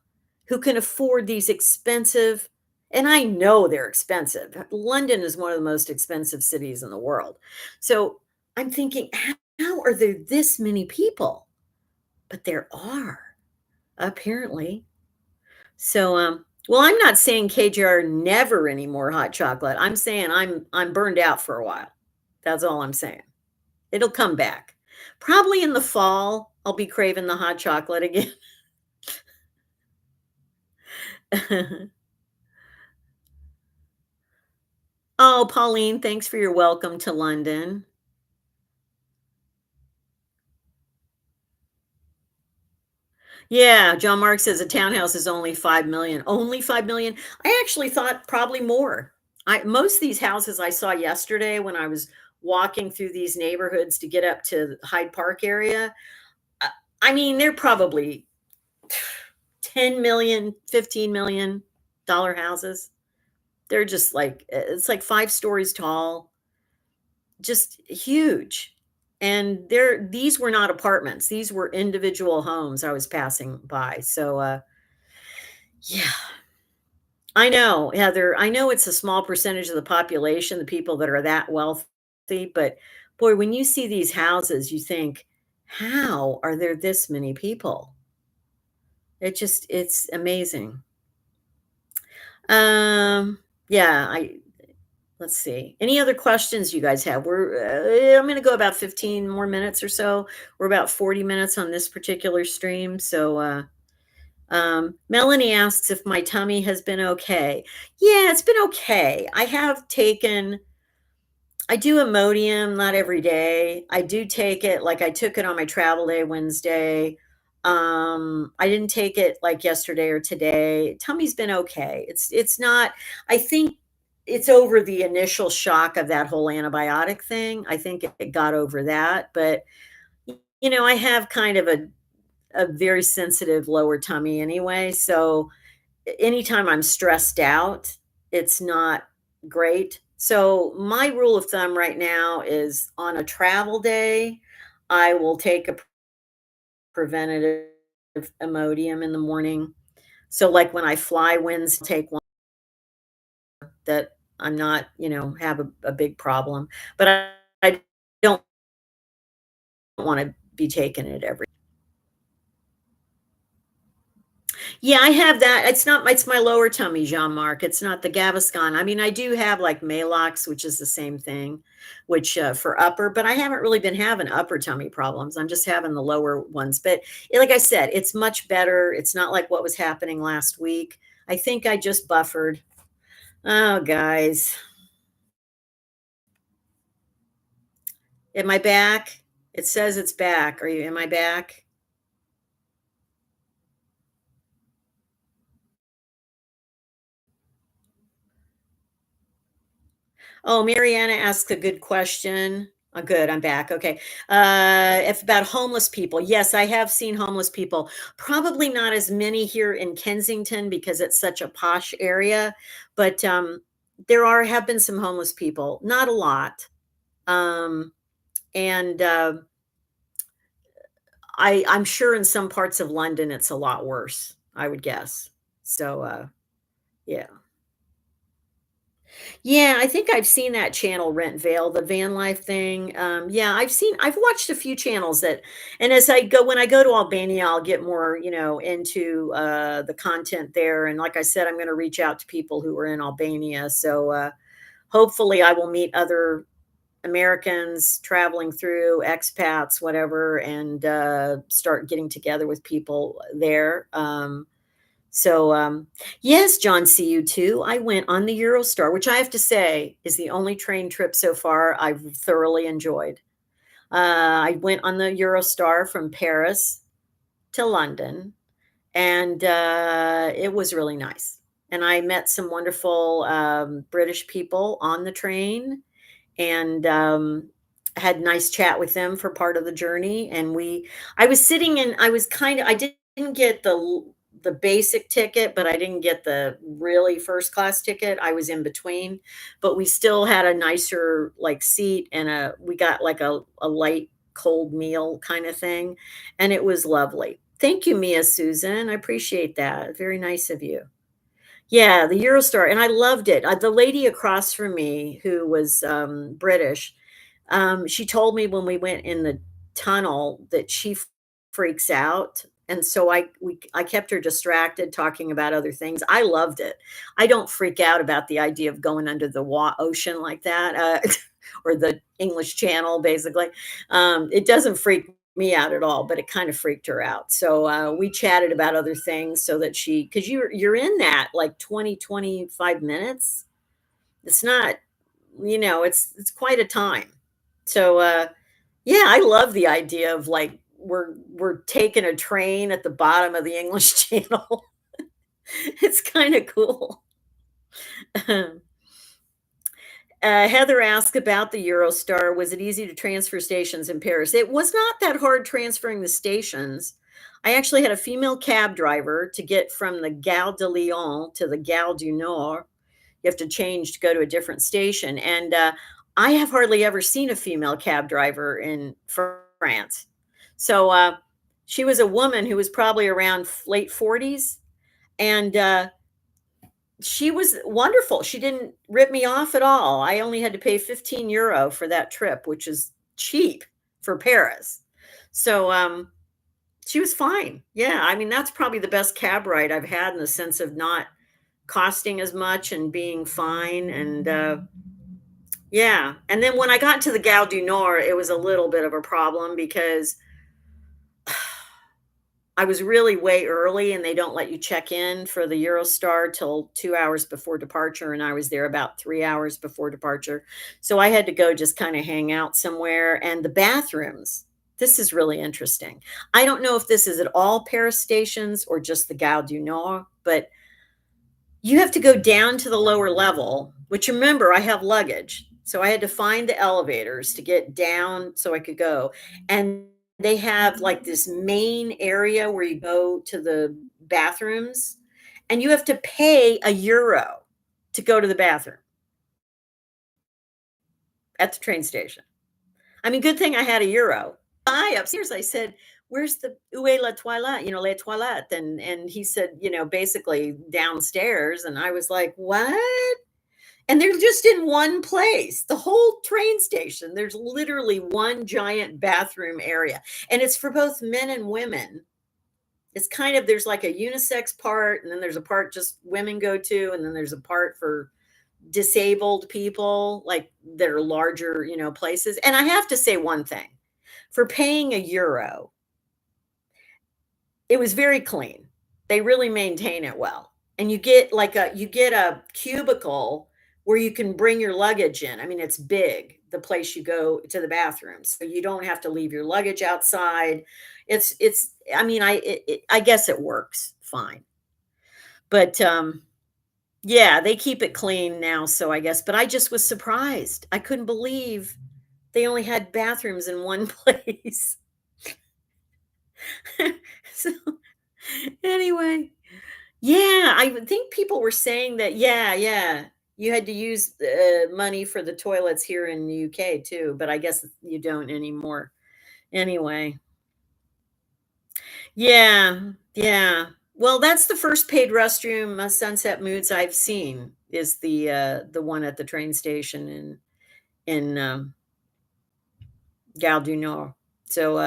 who can afford these expensive, and I know they're expensive. London is one of the most expensive cities in the world. So I'm thinking, how are there this many people? But there are, apparently. So, well, I'm not saying KJR never any more hot chocolate. I'm saying I'm burned out for a while. That's all I'm saying. It'll come back. Probably in the fall, I'll be craving the hot chocolate again. Oh, Pauline, thanks for your welcome to London. Yeah, John Mark says a townhouse is only 5,000,000. Only 5,000,000? I actually thought probably more. I most of these houses I saw yesterday when I was walking through these neighborhoods to get up to Hyde Park area, uh, I mean, they're probably 10,000,000, $15,000,000 houses. They're just like it's like 5 stories tall, just huge. And these were not apartments. These were individual homes I was passing by. So yeah, I know, Heather. I know it's a small percentage of the population, the people that are that wealthy, but boy, when you see these houses, you think, how are there this many people? It's amazing. Um, yeah, I let's see. Any other questions you guys have? I'm going to go about 15 more minutes or so. We're about 40 minutes on this particular stream. So, Melanie asks if my tummy has been okay. Yeah, it's been okay. I do Imodium, not every day. I do take it, like I took it on my travel day Wednesday. I didn't take it like yesterday or today. Tummy's been okay. It's not, I think it's over the initial shock of that whole antibiotic thing. I think it got over that. But I have kind of a very sensitive lower tummy anyway. So anytime I'm stressed out, it's not great. So my rule of thumb right now is on a travel day, I will take a preventative Imodium in the morning. So like when I fly Wednesday, take one that I'm not, have a big problem. But I don't want to be taking it every. Yeah, I have that. It's my lower tummy, Jean-Marc. It's not the Gaviscon. I mean, I do have like Maalox, which is the same thing, which for upper, but I haven't really been having upper tummy problems. I'm just having the lower ones. But like I said, it's much better. It's not like what was happening last week. I think I just buffered. Oh, guys. Am I back? It says it's back. Am I back? Oh, Mariana asks a good question. Oh, good. I'm back. Okay. If about homeless people. Yes, I have seen homeless people. Probably not as many here in Kensington because it's such a posh area, but there have been some homeless people. Not a lot. Um, and I'm sure in some parts of London it's a lot worse, I would guess. So yeah. Yeah, I think I've seen that channel Rent Veil, the van life thing. Yeah, I've watched a few channels that, and when I go to Albania, I'll get more, into the content there. And like I said, I'm going to reach out to people who are in Albania. So hopefully I will meet other Americans traveling through, expats, whatever, and start getting together with people there. So, yes, John, see you too. I went on the Eurostar, which I have to say is the only train trip so far I've thoroughly enjoyed. I went on the Eurostar from Paris to London, and it was really nice. And I met some wonderful British people on the train, and had a nice chat with them for part of the journey. And I was sitting in, I didn't get the basic ticket, but I didn't get the really first class ticket. I was in between, but we still had a nicer like seat, and we got like a light cold meal kind of thing, and it was lovely. Thank you, Mia Susan. I appreciate that. Very nice of you. Yeah, the Eurostar, and I loved it. The lady across from me who was, British, she told me when we went in the tunnel that she freaks out, and so I kept her distracted talking about other things. I loved it. I don't freak out about the idea of going under the ocean like that, or the English Channel, basically. It doesn't freak me out at all, but it kind of freaked her out. So we chatted about other things so that because you're in that like 20-25 minutes. It's not, it's quite a time. So yeah, I love the idea of like we're taking a train at the bottom of the English Channel. It's kind of cool. Heather asked about the Eurostar. Was it easy to transfer stations in Paris? It was not that hard transferring the stations. I actually had a female cab driver to get from the Gare de Lyon to the Gare du Nord. You have to change to go to a different station. And I have hardly ever seen a female cab driver in France. So she was a woman who was probably around late 40s. And she was wonderful. She didn't rip me off at all. I only had to pay 15 € for that trip, which is cheap for Paris. So she was fine. Yeah, I mean, that's probably the best cab ride I've had in the sense of not costing as much and being fine. And yeah. And then when I got to the Gare du Nord, it was a little bit of a problem because I was really way early and they don't let you check in for the Eurostar till 2 hours before departure. And I was there about 3 hours before departure. So I had to go just kind of hang out somewhere. And the bathrooms, this is really interesting. I don't know if this is at all Paris stations or just the Gare du Nord, but you have to go down to the lower level, which remember, I have luggage. So I had to find the elevators to get down so I could go. And they have like this main area where you go to the bathrooms, and you have to pay €1 to go to the bathroom at the train station. I mean, good thing I had €1. I upstairs, I said, "Where's the où est la toilette?" Les toilettes, and he said, basically downstairs, and I was like, "What?" And they're just in one place. The whole train station, there's literally one giant bathroom area, and it's for both men and women. It's kind of there's like a unisex part, and then there's a part just women go to, and then there's a part for disabled people, like that are larger, places. And I have to say one thing. For paying €1, it was very clean. They really maintain it well. And you get a cubicle where you can bring your luggage in. I mean, it's big, the place you go to the bathroom. So you don't have to leave your luggage outside. It's I mean, I guess it works fine. But yeah, they keep it clean now, so I guess, but I just was surprised. I couldn't believe they only had bathrooms in one place. So anyway, yeah, I would think people were saying that, yeah, yeah, you had to use money for the toilets here in the UK too, but I guess you don't anymore. Anyway, yeah, yeah. Well, that's the first paid restroom, Sunset Moods I've seen is the one at the train station in Gare du Nord. So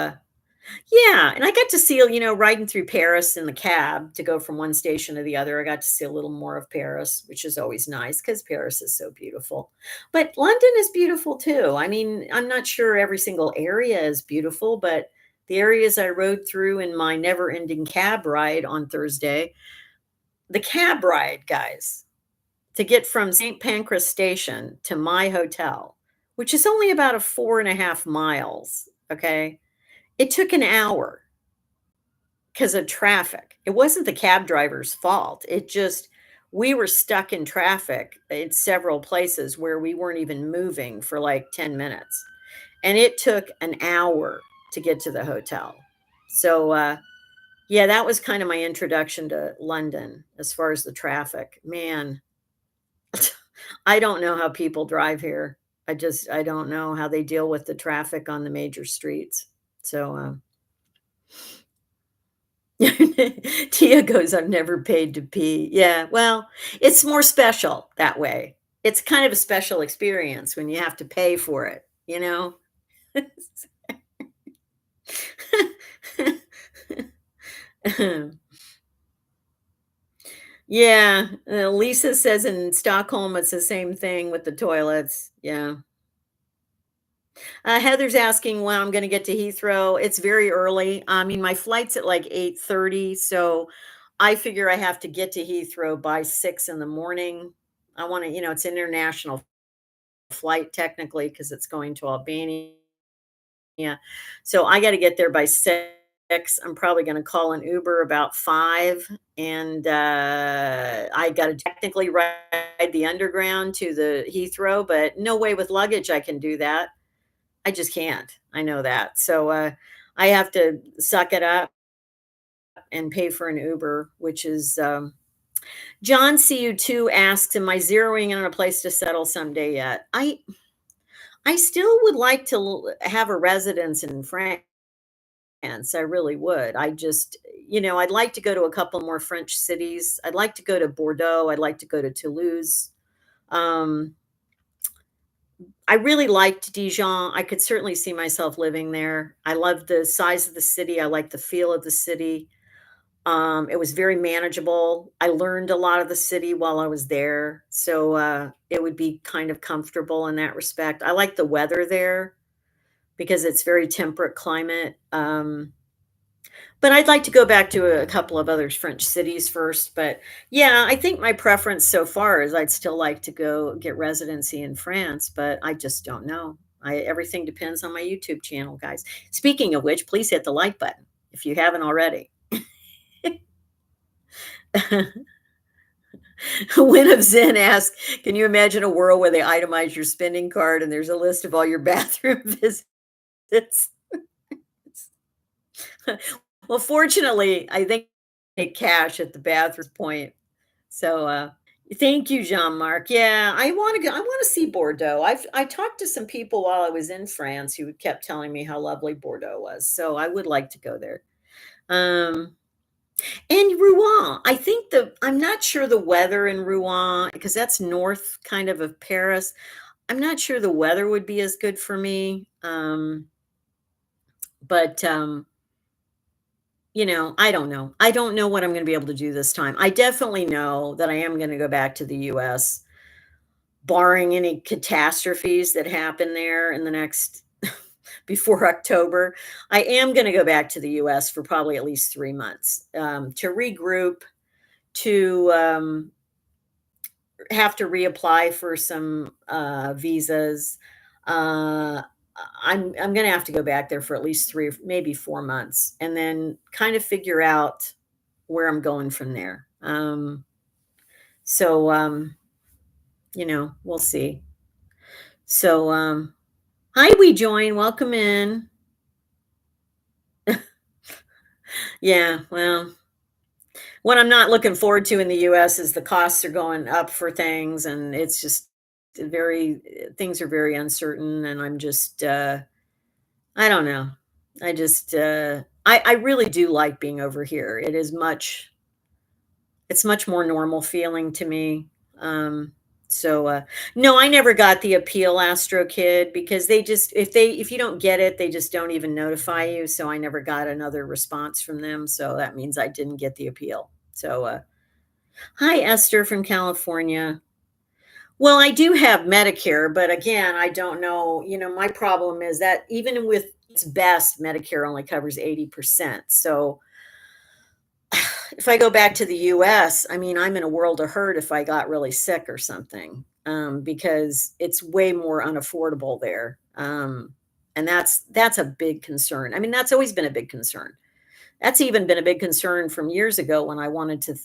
yeah, and I got to see, riding through Paris in the cab to go from one station to the other. I got to see a little more of Paris, which is always nice because Paris is so beautiful. But London is beautiful too. I mean, I'm not sure every single area is beautiful, but the areas I rode through in my never ending cab ride on Thursday, the cab ride, guys, to get from St. Pancras Station to my hotel, which is only about a 4.5 miles. Okay. It took an hour. 'Cause of traffic. It wasn't the cab driver's fault. It just we were stuck in traffic in several places where we weren't even moving for, like, 10 minutes, and it took an hour to get to the hotel. So, yeah, that was kinda my introduction to London as far as the traffic. Man, I don't know how people drive here. I don't know how they deal with the traffic on the major streets. So, Tia goes, "I've never paid to pee." Yeah, well, it's more special that way. It's kind of a special experience when you have to pay for it, you know? Yeah, Lisa says in Stockholm, it's the same thing with the toilets. Yeah. Heather's asking when I'm gonna get to Heathrow. It's very early. I mean, my flight's at like 8:30, so I figure I have to get to Heathrow by 6 in the morning. I wanna, it's an international flight technically because it's going to Albania. So I gotta get there by 6. I'm probably gonna call an Uber about 5, and, I gotta technically ride the underground to the Heathrow, but no way with luggage I can do that. I just can't. I know that. So, I have to suck it up and pay for an Uber, which is, John CU2 asks, "Am I zeroing in on a place to settle someday yet?" I still would like to have a residence in France. I really would. I'd like to go to a couple more French cities. I'd like to go to Bordeaux. I'd like to go to Toulouse. Um, I really liked Dijon. I could certainly see myself living there. I love the size of the city. I like the feel of the city. It was very manageable. I learned a lot of the city while I was there. So it would be kind of comfortable in that respect. I like the weather there because it's very temperate climate. But I'd like to go back to a couple of other French cities first. But yeah, I think my preference so far is I'd still like to go get residency in France, but I just don't know. Everything depends on my YouTube channel, guys. Speaking of which, please hit the like button if you haven't already. Win of Zen asks, can you imagine a world where they itemize your spending card and there's a list of all your bathroom visits? Well, fortunately, I think they take cash at the bathroom point. So, thank you, Jean-Marc. Yeah, I wanna go I wanna see Bordeaux. I talked to some people while I was in France who kept telling me how lovely Bordeaux was, so I would like to go there. Um, and Rouen, I'm not sure the weather in Rouen because that's north kind of Paris. I'm not sure the weather would be as good for me, but, I don't know. I don't know what I'm gonna be able to do this time. I definitely know that I am gonna go back to the US, barring any catastrophes that happen there in the next before October. I am gonna go back to the US for probably at least 3 months, to regroup, to, have to reapply for some, visas. Uh, I'm gonna have to go back there for at least 3 maybe 4 months, and then kind of figure out where I'm going from there. So, we'll see. So, hi, we join. Welcome in. Yeah, well, what I'm not looking forward to in the US is the costs are going up for things, and it's just things are very uncertain, and I don't know. I really do like being over here. It's much more normal feeling to me. Um, so no, I never got the appeal Astro Kid because they just if you don't get it, they just don't even notify you. So I never got another response from them. So that means I didn't get the appeal. So hi Esther from California. Well, I do have Medicare, but again, I don't know. My problem is that even with its best, Medicare only covers 80%. So if I go back to the US, I mean, I'm in a world of hurt if I got really sick or something, because it's way more unaffordable there. And that's a big concern. I mean, that's always been a big concern. That's even been a big concern from years ago when I wanted to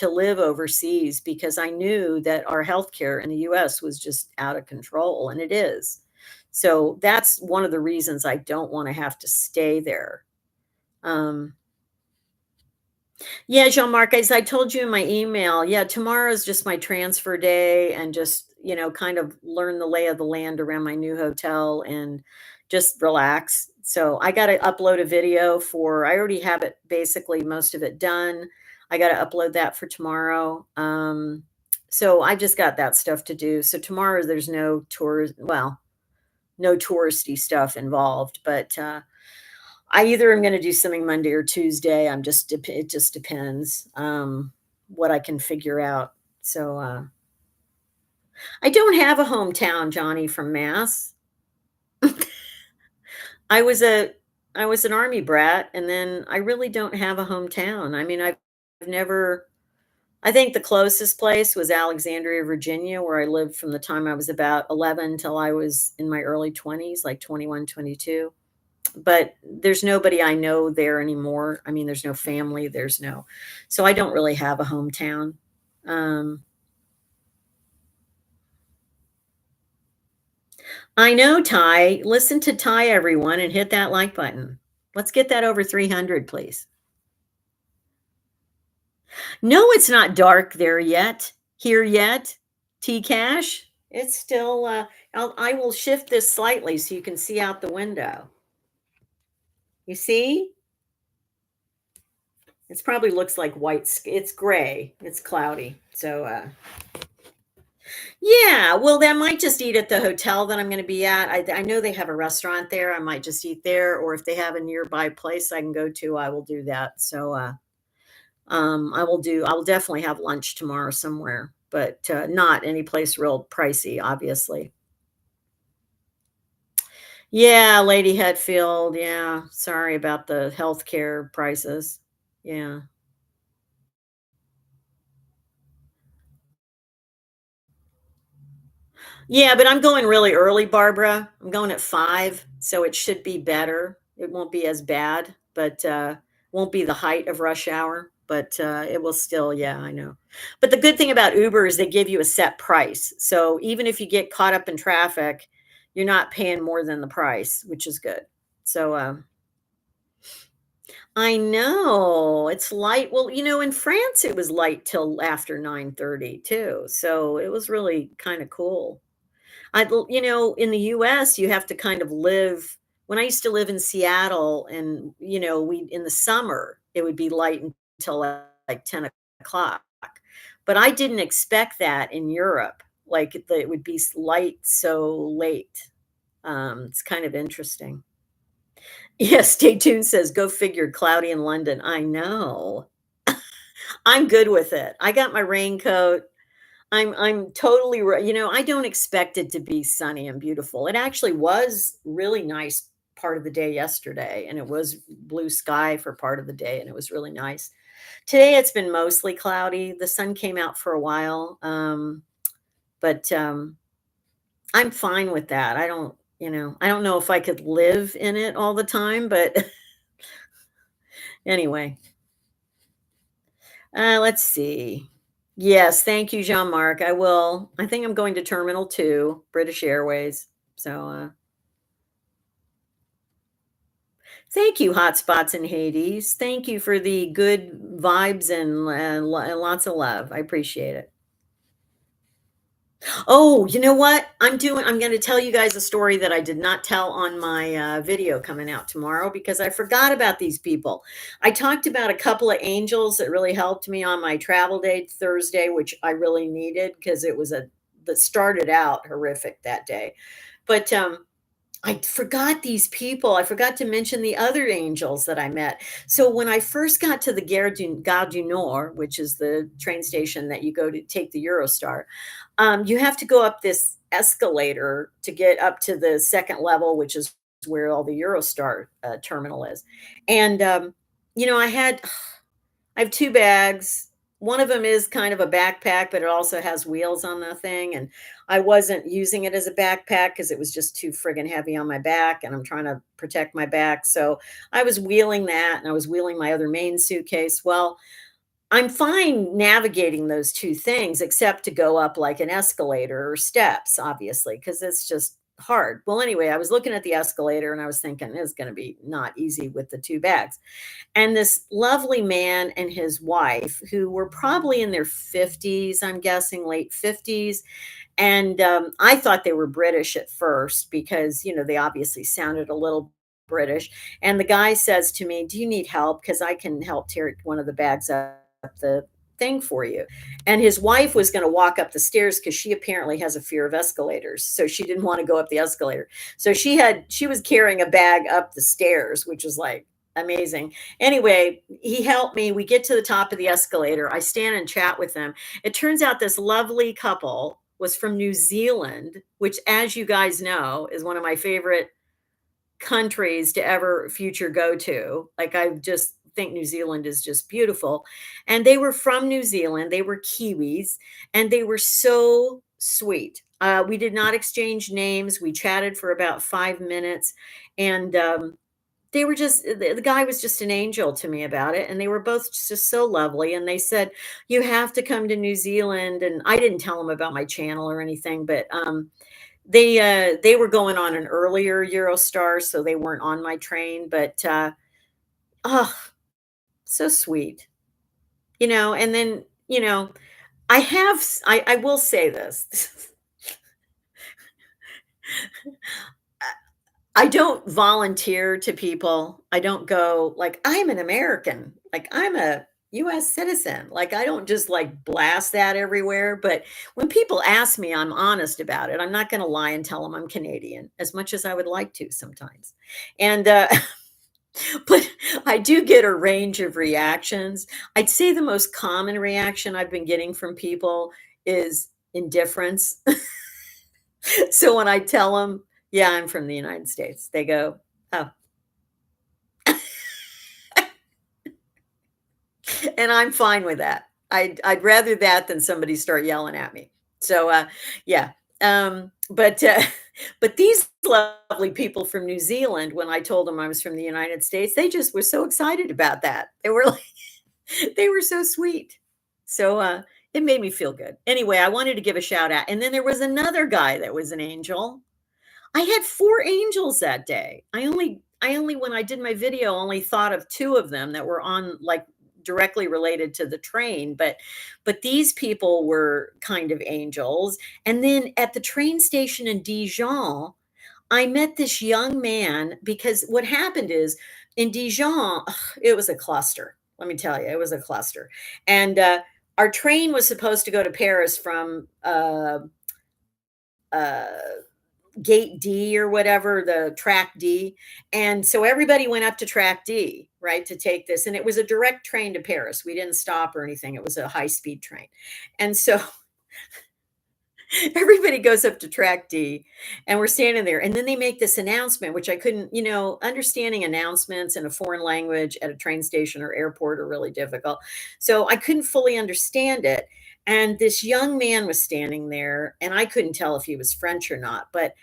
live overseas because I knew that our healthcare in the US was just out of control, and it is. So that's one of the reasons I don't want to have to stay there. Um, Yeah, Jean-Marc, as I told you in my email, yeah, tomorrow is just my transfer day and just, kind of learn the lay of the land around my new hotel and just relax. So I got to upload a video I already have it basically most of it done. I got to upload that for tomorrow. So I just got that stuff to do. So tomorrow there's no tours, well, no touristy stuff involved, but I either am gonna do something Monday or Tuesday. It just depends, what I can figure out. So, I don't have a hometown, Johnny from Mass. I was a I was an army brat, and then I really don't have a hometown. I mean, I've never I think the closest place was Alexandria, Virginia, where I lived from the time I was about 11 till I was in my early 20s, like 21, 22. but there's nobody I know there anymore. I mean, there's no family, there's no so I don't really have a hometown. Um, I know, Ty. Listen to Ty, everyone, and hit that like button. Let's get that over 300, please. No, it's not dark there yet. Here yet. T Cash. It's still. I will shift this slightly so you can see out the window. You see? It probably looks like white. It's gray. It's cloudy. So, yeah. Well, I might just eat at the hotel that I'm going to be at. I know they have a restaurant there. I might just eat there, or if they have a nearby place I can go to, I will do that. So, I will definitely have lunch tomorrow somewhere, but, not any place real pricey, obviously. Yeah, Lady Hetfield, yeah, sorry about the healthcare prices. Yeah. Yeah, but I'm going really early, Barbara. I'm going at 5, so it should be better. It won't be as bad, but, won't be the height of rush hour, but, it will still yeah, I know. But the good thing about Uber is they give you a set price. So even if you get caught up in traffic, you're not paying more than the price, which is good. So, I know, it's light. Well, in France, it was light till after 9:30 too, so it was really kinda cool. In the US, you have to kind of live when I used to live in Seattle and, we in the summer, it would be light until like 10 o'clock. But I didn't expect that in Europe, like that it would be light so late. It's kind of interesting. Yeah, stay tuned says, go figure, cloudy in London. I know. I'm good with it. I got my raincoat. I'm totally I don't expect it to be sunny and beautiful. It actually was really nice part of the day yesterday, and it was blue sky for part of the day, and it was really nice. Today, it's been mostly cloudy. The sun came out for a while, but, I'm fine with that. I don't know if I could live in it all the time, but anyway, let's see. Yes, thank you, Jean-Marc. I will. I think I'm going to Terminal 2, British Airways. So, thank you, Hotspots in Hades. Thank you for the good vibes and lots of love. I appreciate it. Oh, you know what? I'm going to tell you guys a story that I did not tell on my video coming out tomorrow because I forgot about these people. I talked about a couple of angels that really helped me on my travel day Thursday, which I really needed because it was that started out horrific that day. But I forgot these people. I forgot to mention the other angels that I met. So when I first got to the Gare du Nord, which is the train station that you go to take the Eurostar, you have to go up this escalator to get up to the second level, which is where all the Eurostar terminal is. And I had I have 2 bags. One of them is kind of a backpack, but it also has wheels on the thing, and I wasn't using it as a backpack because it was just too friggin' heavy on my back, and I'm trying to protect my back, so I was wheeling that, and I was wheeling my other main suitcase. Well, I'm fine navigating those 2 things except to go up like an escalator or steps, obviously, because it's just hard. Well, anyway, I was looking at the escalator, and I was thinking, "It's gonna be not easy with the 2 bags." And this lovely man and his wife, who were probably in their 50s, I'm guessing late 50s. And I thought they were British at first because, they obviously sounded a little British. And the guy says to me, do you need help? Because I can help tear one of the bags up the thing for you. And his wife was going to walk up the stairs because she apparently has a fear of escalators. So she didn't want to go up the escalator. So she was carrying a bag up the stairs, which was like amazing. Anyway, he helped me. We get to the top of the escalator. I stand and chat with them. It turns out this lovely couple was from New Zealand, which, as you guys know, is one of my favorite countries to ever future go to. Like, I just think New Zealand is just beautiful. And they were from New Zealand. They were Kiwis, and they were so sweet. We did not exchange names. We chatted for about 5 minutes, and They were just the guy was just an angel to me about it, and they were both just so lovely, and they said, "You have to come to New Zealand," and I didn't tell them about my channel or anything, but, they were going on an earlier Eurostar, so they weren't on my train, but, oh, so sweet, and then, I will say this. I don't volunteer to people. I don't go like, "I'm an American," like, "I'm a US citizen." Like, I don't just, like, blast that everywhere, but when people ask me, I'm honest about it. I'm not gonna lie and tell them 'em I'm Canadian, as much as I would like to sometimes. And, but I do get a range of reactions. I'd say the most common reaction I've been getting from people is indifference. So when I tell them, "Yeah, I'm from the United States," they go, "Oh." And I'm fine with that. I'd rather that than somebody start yelling at me. So, yeah, but but these lovely people from New Zealand, when I told them I was from the United States, they just were so excited about that. They were like they were so sweet. So, it made me feel good. Anyway, I wanted to give a shout out, and then there was another guy that was an angel. I had 4 angels that day. I only when I did my video, only thought of 2 of them that were on, like, directly related to the train, but these people were kind of angels, and then at the train station in Dijon, I met this young man because what happened is in Dijon, ugh, it was a cluster. Let me tell you, it was a cluster, and, our train was supposed to go to Paris from, uh gate D or whatever, the track D. And so everybody went up to track D, right, to take this. And it was a direct train to Paris. We didn't stop or anything. It was a high speed train. And so everybody goes up to track D and we're standing there. And then they make this announcement, which I couldn't, understanding announcements in a foreign language at a train station or airport are really difficult. So I couldn't fully understand it. And this young man was standing there, and I couldn't tell if he was French or not, but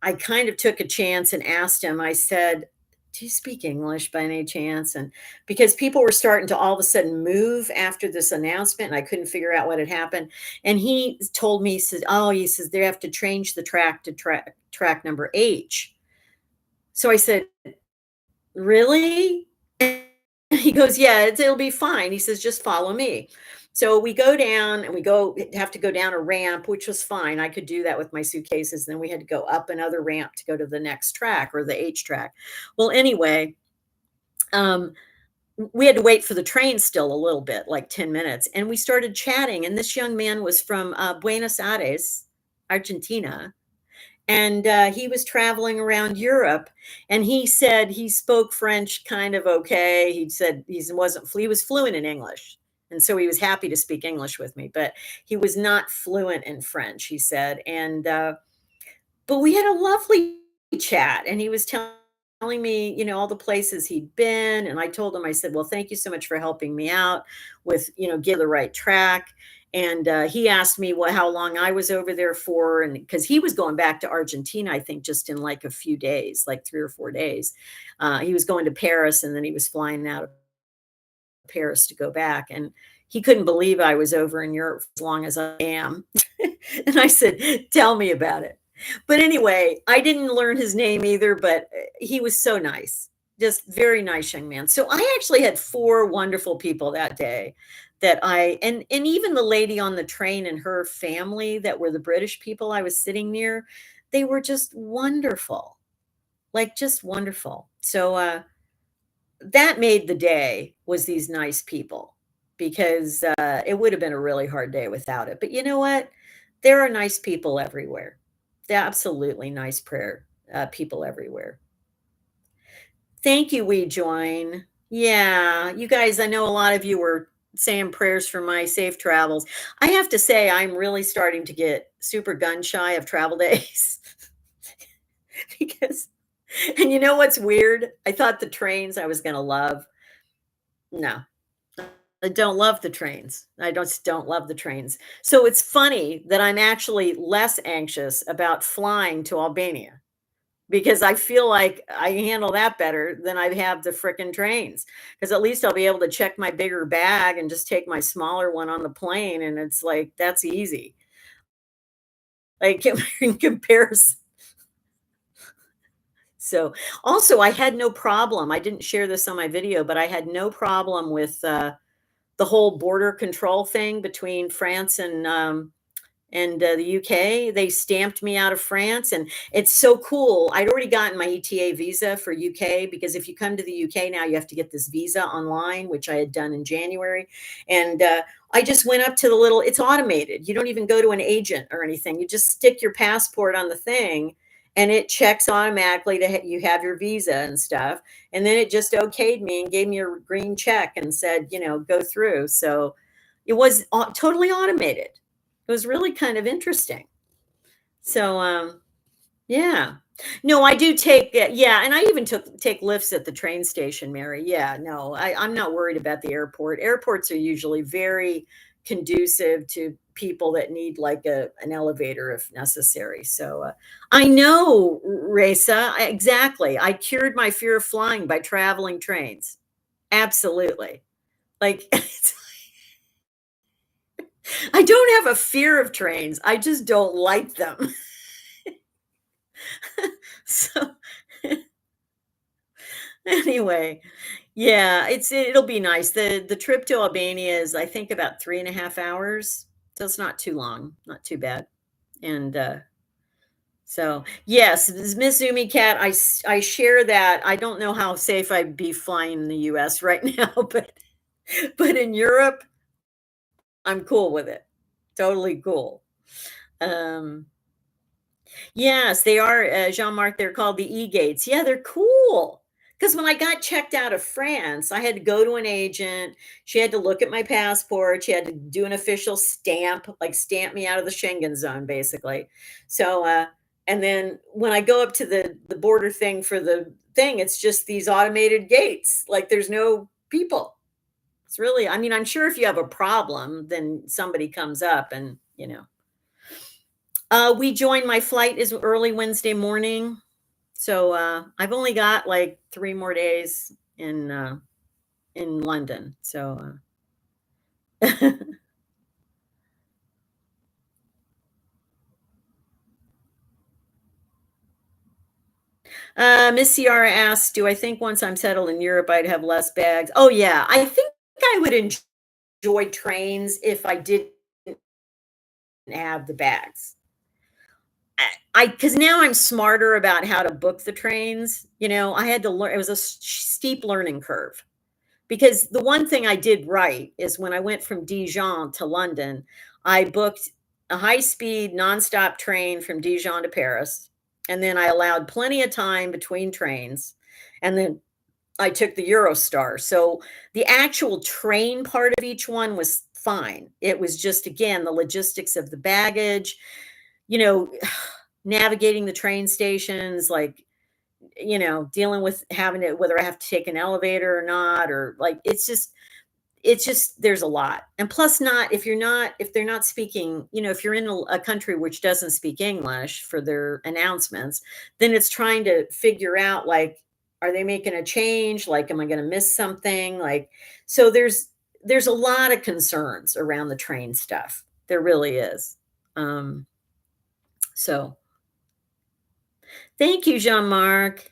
I kind of took a chance and asked him, I said, "Do you speak English by any chance?" And because people were starting to all of a sudden move after this announcement, and I couldn't figure out what had happened. And he told me, he said, "Oh," he says, "they have to change the track to track number H." So I said, "Really?" And he goes, "Yeah, it'll be fine." He says, "Just follow me." So we go down and we have to go down a ramp, which was fine. I could do that with my suitcases. Then we had to go up another ramp to go to the next track or the H track. Well, anyway, um, we had to wait for the train still a little bit, like 10 minutes. And we started chatting. And this young man was from Buenos Aires, Argentina, and he was traveling around Europe, and he said he spoke French kind of okay. He said he was fluent in English, and so he was happy to speak English with me, but he was not fluent in French. He said, and but we had a lovely chat, and he was telling me, all the places he'd been, and I told him, I said, "Well, thank you so much for helping me out with, get the right track." And he asked me how long I was over there for, and because he was going back to Argentina, I think just in like a few days, like 3 or 4 days. He was going to Paris, and then he was flying out of Paris to go back, and he couldn't believe I was over in Europe as long as I am. And I said, "Tell me about it." But anyway, I didn't learn his name either, but he was so nice. Just very nice young man. So I actually had 4 wonderful people that day that and even the lady on the train and her family that were the British people I was sitting near, they were just wonderful. Like just wonderful. So that made the day, was these nice people, because it would have been a really hard day without it. But you know what? There are nice people everywhere. They're absolutely nice people everywhere. Thank you, We Join. Yeah, you guys, I know a lot of you were saying prayers for my safe travels. I have to say, I'm really starting to get super gun shy of travel days because, and you know what's weird? I thought the trains I was going to love. No, I don't love the trains. I just don't love the trains. So it's funny that I'm actually less anxious about flying to Albania. because I feel like I handle that better than I have the frickin' trains. Because at least I'll be able to check my bigger bag and just take my smaller one on the plane, and it's like, that's easy. Like, in comparison. So, also, I had no problem, I didn't share this on my video, but I had no problem with, the whole border control thing between France and the UK. They stamped me out of France, and it's so cool. I'd already gotten my ETA visa for UK because if you come to the UK now, you have to get this visa online, which I had done in January. And I just went up to the little, it's automated. You don't even go to an agent or anything. You just stick your passport on the thing and it checks automatically to you have your visa and stuff. And then it just okayed me and gave me a green check and said, go through. So it was totally automated. It was really kind of interesting. So, yeah. No, I do take yeah, and I even take lifts at the train station, Mary. Yeah, no, I'm not worried about the airport. Airports are usually very conducive to people that need like an elevator if necessary. So, I know, Raisa, exactly. I cured my fear of flying by traveling trains. Absolutely. Like, I don't have a fear of trains. I just don't like them. So anyway, yeah, it'll be nice. The trip to Albania is, I think, about 3.5 hours. So it's not too long, not too bad. And so yes, this Miss Zumi Cat, I share that. I don't know how safe I'd be flying in the US right now, but in Europe, I'm cool with it. Totally cool. Um Yes, they are, Jean-Marc, they're called the E-gates. Yeah, they're cool. Because when I got checked out of France, I had to go to an agent. She had to look at my passport. She had to do an official stamp, like stamp me out of the Schengen zone, basically. So, and then when I go up to the border thing for the thing, it's just these automated gates. Like there's no people. It's really, I mean, I'm sure if you have a problem, then somebody comes up and, we joined my flight is early Wednesday morning. So, I've only got like 3 more days in London. So, Miss Ciara asks, "Do I think once I'm settled in Europe, I'd have less bags?" Oh, yeah. I think I would enjoy trains if I didn't have the bags. Because now I'm smarter about how to book the trains. I had to learn, it was a steep learning curve. Because the one thing I did right is when I went from Dijon to London, I booked a high-speed nonstop train from Dijon to Paris, and then I allowed plenty of time between trains, and then I took the Eurostar. So the actual train part of each one was fine. It was just, again, the logistics of the baggage, you know, navigating the train stations, like, dealing with having to, whether I have to take an elevator or not, or like, it's just there's a lot. And plus, not if they're not speaking, if you're in a country which doesn't speak English for their announcements, then it's trying to figure out, like, are they making a change? Like, am I going to miss something? Like, so there's a lot of concerns around the train stuff. There really is. Um, so thank you, Jean-Marc.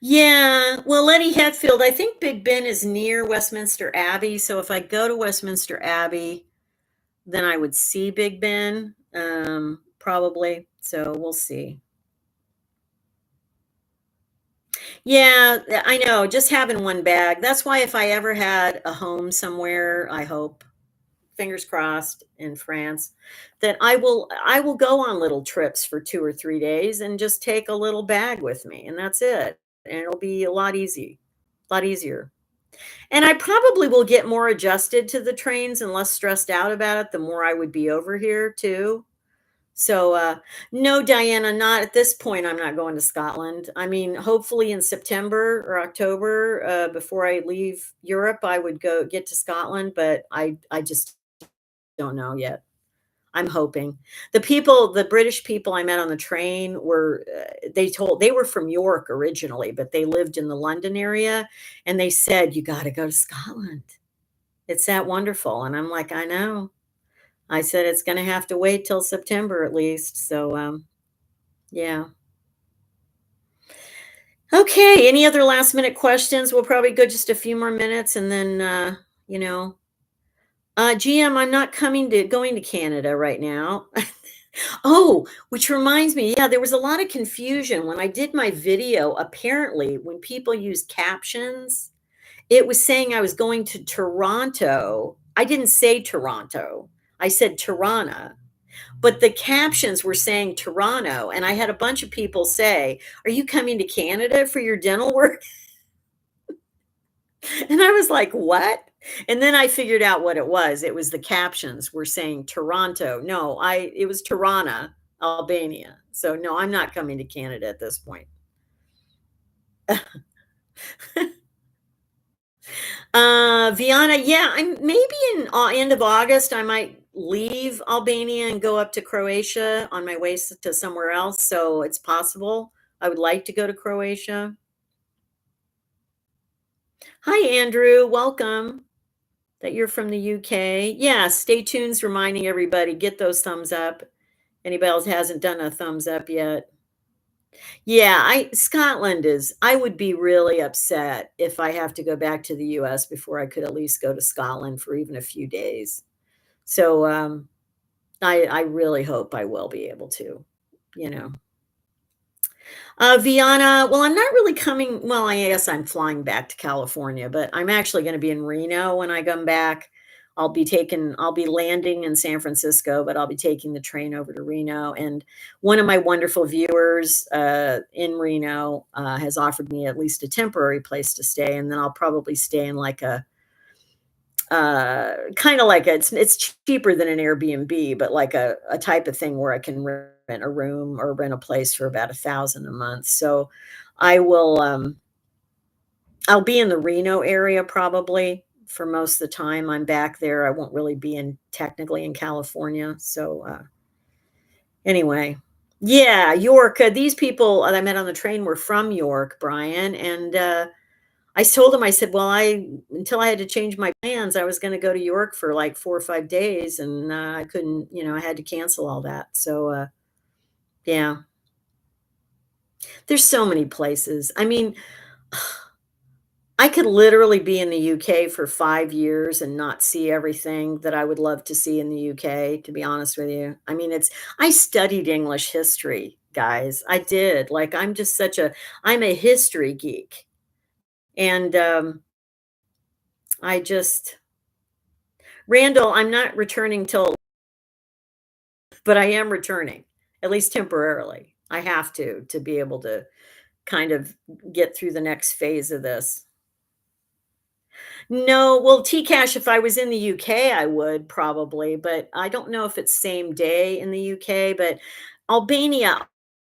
Yeah, well, Lenny Hetfield, I think Big Ben is near Westminster Abbey, so if I go to Westminster Abbey, then I would see Big Ben, probably. So we'll see. Yeah, I know. Just having one bag. That's why if I ever had a home somewhere, I hope, fingers crossed, in France, that I will go on little trips for 2 or 3 days and just take a little bag with me, and that's it. And it'll be a lot easier. And I probably will get more adjusted to the trains and less stressed out about it the more I would be over here too. So, no, Diana, not at this point. I'm not going to Scotland. I mean, hopefully in September or October, before I leave Europe, I would go get to Scotland, but I just don't know yet. I'm hoping. The British people I met on the train were, they were from York originally, but they lived in the London area, and they said, "You gotta go to Scotland. It's that wonderful." And I'm like, "I know." I said, "It's gonna have to wait till September at least." So, yeah. Okay, any other last minute questions? We'll probably go just a few more minutes and then, you know, GM, I'm not going to Canada right now. Oh, which reminds me, yeah, there was a lot of confusion when I did my video. Apparently, when people use captions, it was saying I was going to Toronto. I didn't say Toronto. I said Tirana, but the captions were saying Toronto, and I had a bunch of people say, "Are you coming to Canada for your dental work?" And I was like, "What?" And then I figured out what it was. It was the captions were saying Toronto. No, I it was Tirana, Albania. So no, I'm not coming to Canada at this point. Viana, yeah, I'm maybe in end of August I might leave Albania and go up to Croatia on my way to somewhere else. So it's possible. I would like to go to Croatia. Hi, Andrew. Welcome. That you're from the UK. Yeah, stay tuned, reminding everybody, get those thumbs up. Anybody else hasn't done a thumbs up yet. Yeah, I would be really upset if I have to go back to the US before I could at least go to Scotland for even a few days. So I really hope I will be able to, you know. Vienna, well, I'm not really coming. Well, I guess I'm flying back to California, but I'm actually going to be in Reno when I come back. I'll be landing in San Francisco, but I'll be taking the train over to Reno. And one of my wonderful viewers in Reno has offered me at least a temporary place to stay. And then I'll probably stay in like a, kind of like it's cheaper than an Airbnb, but like a type of thing where I can rent a room or rent a place for about 1,000 a month. So I will I'll be in the Reno area probably for most of the time I'm back there. I won't really be in technically in California. So anyway, yeah, York. These people that I met on the train were from York, Brian, and I told him, I said, well, until I had to change my plans, I was going to go to York for like 4 or 5 days and I couldn't, I had to cancel all that. So, yeah, there's so many places. I mean, I could literally be in the UK for 5 years and not see everything that I would love to see in the UK, to be honest with you. I mean, I studied English history, guys. I did. Like, I'm a history geek. And I just, Randall, I'm not returning till, but I am returning, at least temporarily. I have to be able to kind of get through the next phase of this. No, well, T-Cash, if I was in the UK, I would probably, but I don't know if it's same day in the UK, but Albania.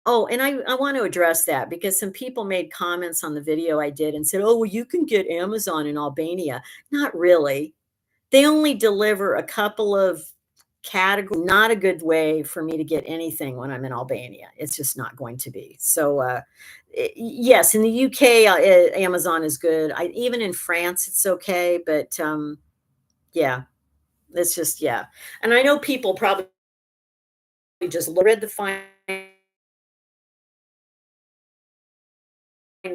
Oh, and I want to address that because some people made comments on the video I did and said, oh, well, you can get Amazon in Albania. Not really. They only deliver a couple of categories. Not a good way for me to get anything when I'm in Albania. It's just not going to be. So, yes, in the UK, Amazon is good. Even in France, it's okay. But yeah, it's just, yeah. And I know people probably just read the fine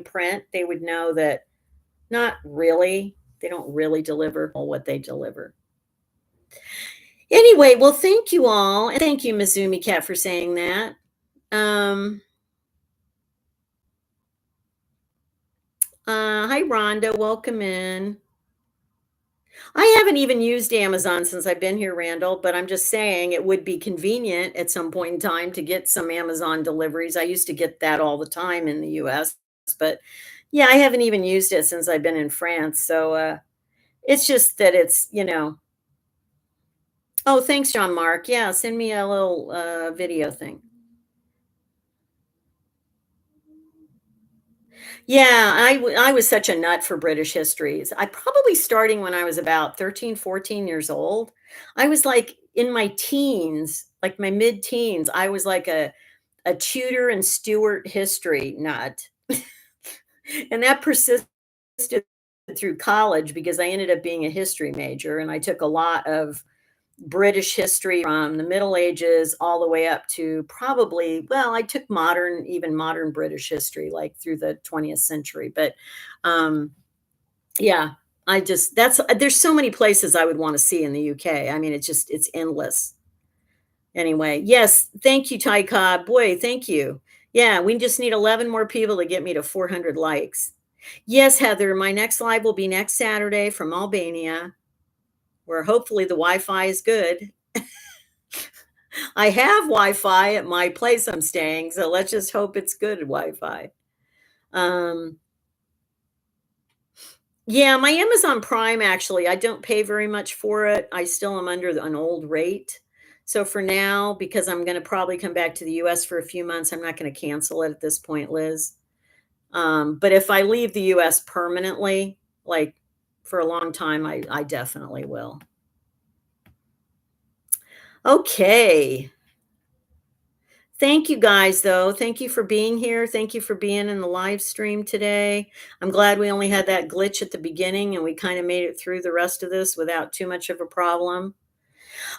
print. They would know that not really. They don't really deliver what they deliver. Anyway, well, thank you all. And thank you, Mizumi Cat, for saying that. Um, Hi, Rhonda. Welcome in. I haven't even used Amazon since I've been here, Randall, but I'm just saying it would be convenient at some point in time to get some Amazon deliveries. I used to get that all the time in the US, but yeah, I haven't even used it since I've been in France. So it's just that oh, thanks, John Mark. Yeah, send me a little video thing. Yeah, I was such a nut for British histories. I probably starting when I was about 13, 14 years old. I was like in my teens, like my mid-teens, I was like a Tudor and Stuart history nut. And that persisted through college because I ended up being a history major, and I took a lot of British history from the Middle Ages all the way up to probably, well, I took modern, even modern British history, like through the 20th century. But um, yeah, I just, there's so many places I would want to see in the UK. I mean, it's endless. Anyway, yes, thank you, Ty Cobb. Boy, thank you. Yeah, we just need 11 more people to get me to 400 likes. Yes, Heather, my next live will be next Saturday from Albania, where hopefully the Wi-Fi is good. I have Wi-Fi at my place I'm staying, so let's just hope it's good Wi-Fi. Um, yeah, my Amazon Prime, actually, I don't pay very much for it. I still am under an old rate. So for now, because I'm going to probably come back to the US for a few months, I'm not going to cancel it at this point, Liz. But if I leave the US permanently, like for a long time, I definitely will. Okay. Thank you guys, though. Thank you for being here. Thank you for being in the live stream today. I'm glad we only had that glitch at the beginning and we kind of made it through the rest of this without too much of a problem.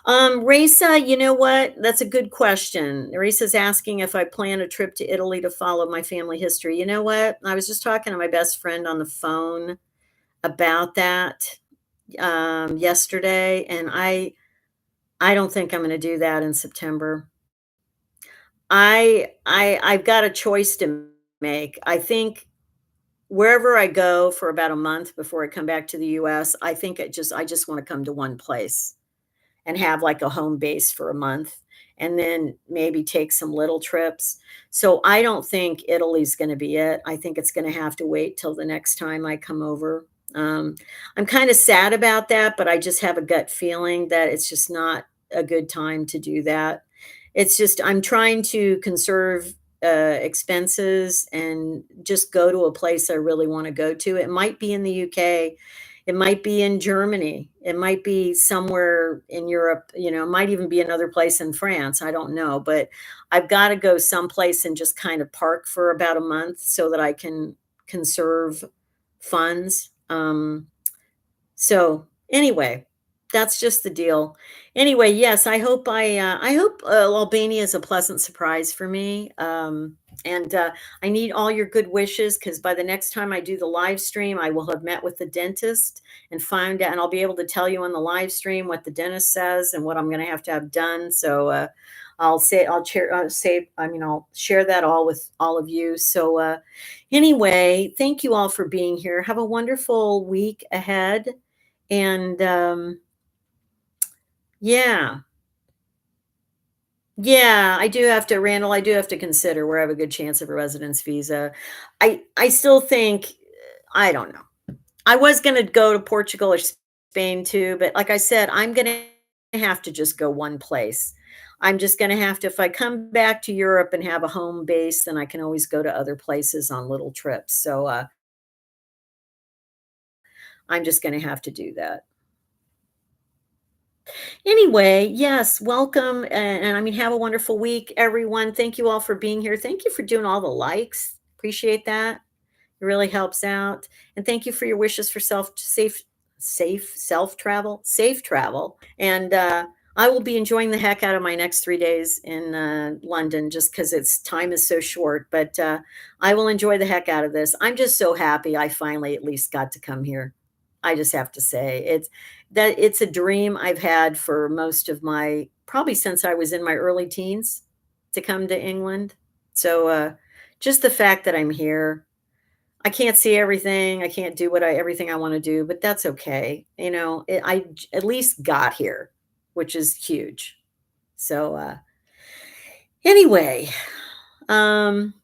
Raisa, you know what? That's a good question. Raisa's asking if I plan a trip to Italy to follow my family history. You know what? I was just talking to my best friend on the phone about that yesterday, and I don't think I'm going to do that in September. I've got a choice to make. I think wherever I go for about a month before I come back to the US, I just want to come to one place and have like a home base for a month and then maybe take some little trips. So I don't think Italy's going to be it. I think it's going to have to wait till the next time I come over. Um, I'm kind of sad about that, but I just have a gut feeling that it's just not a good time to do that. It's just, I'm trying to conserve expenses and just go to a place I really want to go to. It might be in the UK. It might be in Germany. It might be somewhere in Europe, it might even be another place in France. I don't know, but I've got to go someplace and just kind of park for about a month so that I can conserve funds. So anyway, that's just the deal. Anyway, yes, I hope Albania is a pleasant surprise for me. And I need all your good wishes because by the next time I do the live stream, I will have met with the dentist and find out, and I'll be able to tell you on the live stream what the dentist says and what I'm going to have done. So I'll share that all with all of you. So anyway, thank you all for being here. Have a wonderful week ahead. And yeah. Yeah, I do have to, Randall, I do have to consider where I have a good chance of a residence visa. I still think, I don't know. I was gonna go to Portugal or Spain too, but like I said, I'm gonna have to just go one place. I'm just gonna have to, if I come back to Europe and have a home base, then I can always go to other places on little trips. So I'm just gonna have to do that. Anyway, yes, welcome. And I mean, have a wonderful week, everyone. Thank you all for being here. Thank you for doing all the likes. Appreciate that. It really helps out. And thank you for your wishes for safe travel. And I will be enjoying the heck out of my next 3 days in London just because its time is so short. But I will enjoy the heck out of this. I'm just so happy I finally at least got to come here. I just have to say it's a dream I've had for most of my, probably since I was in my early teens, to come to England. So just the fact that I'm here, I can't see everything. I can't do everything I want to do, but that's okay. I at least got here, which is huge. So anyway, um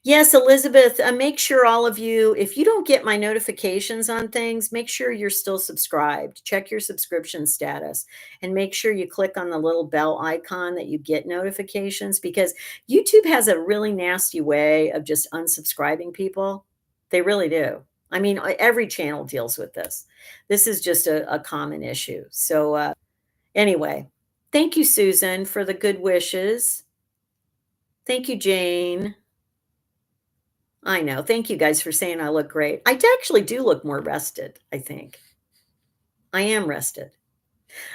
yes, Elizabeth, make sure all of you, if you don't get my notifications on things, make sure you're still subscribed. Check your subscription status and make sure you click on the little bell icon that you get notifications because YouTube has a really nasty way of just unsubscribing people. They really do. I mean, every channel deals with this. This is just a common issue. So, anyway, Thank you, Susan, for the good wishes. Thank you, Jane. I know. Thank you guys for saying I look great. Actually do look more rested, I think. I am rested.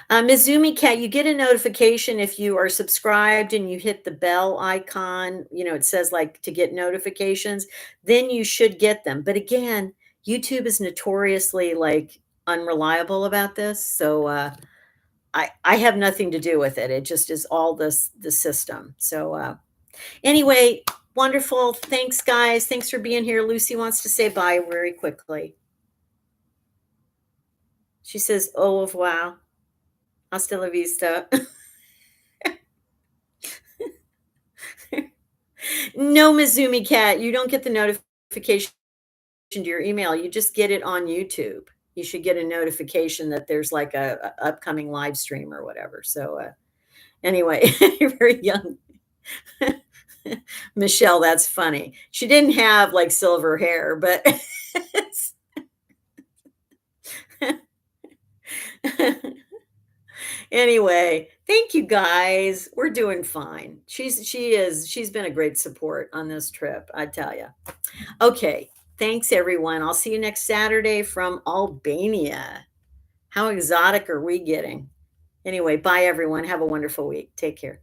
Mizumi Cat, you get a notification if you are subscribed and you hit the bell icon. It says like to get notifications, then you should get them. But again, YouTube is notoriously like unreliable about this. So I have nothing to do with it. It just is all the system. So anyway, wonderful. Thanks, guys. Thanks for being here. Lucy wants to say bye very quickly. She says, au revoir. Hasta la vista. No, Mizumi Cat, you don't get the notification to your email. You just get it on YouTube. You should get a notification that there's like a upcoming live stream or whatever. So anyway, you're very young. Michelle, that's funny. She didn't have like silver hair, but anyway, thank you guys. We're doing fine. She's been a great support on this trip, I tell you. Okay, thanks everyone. I'll see you next Saturday from Albania. How exotic are we getting? Anyway, bye everyone. Have a wonderful week. Take care.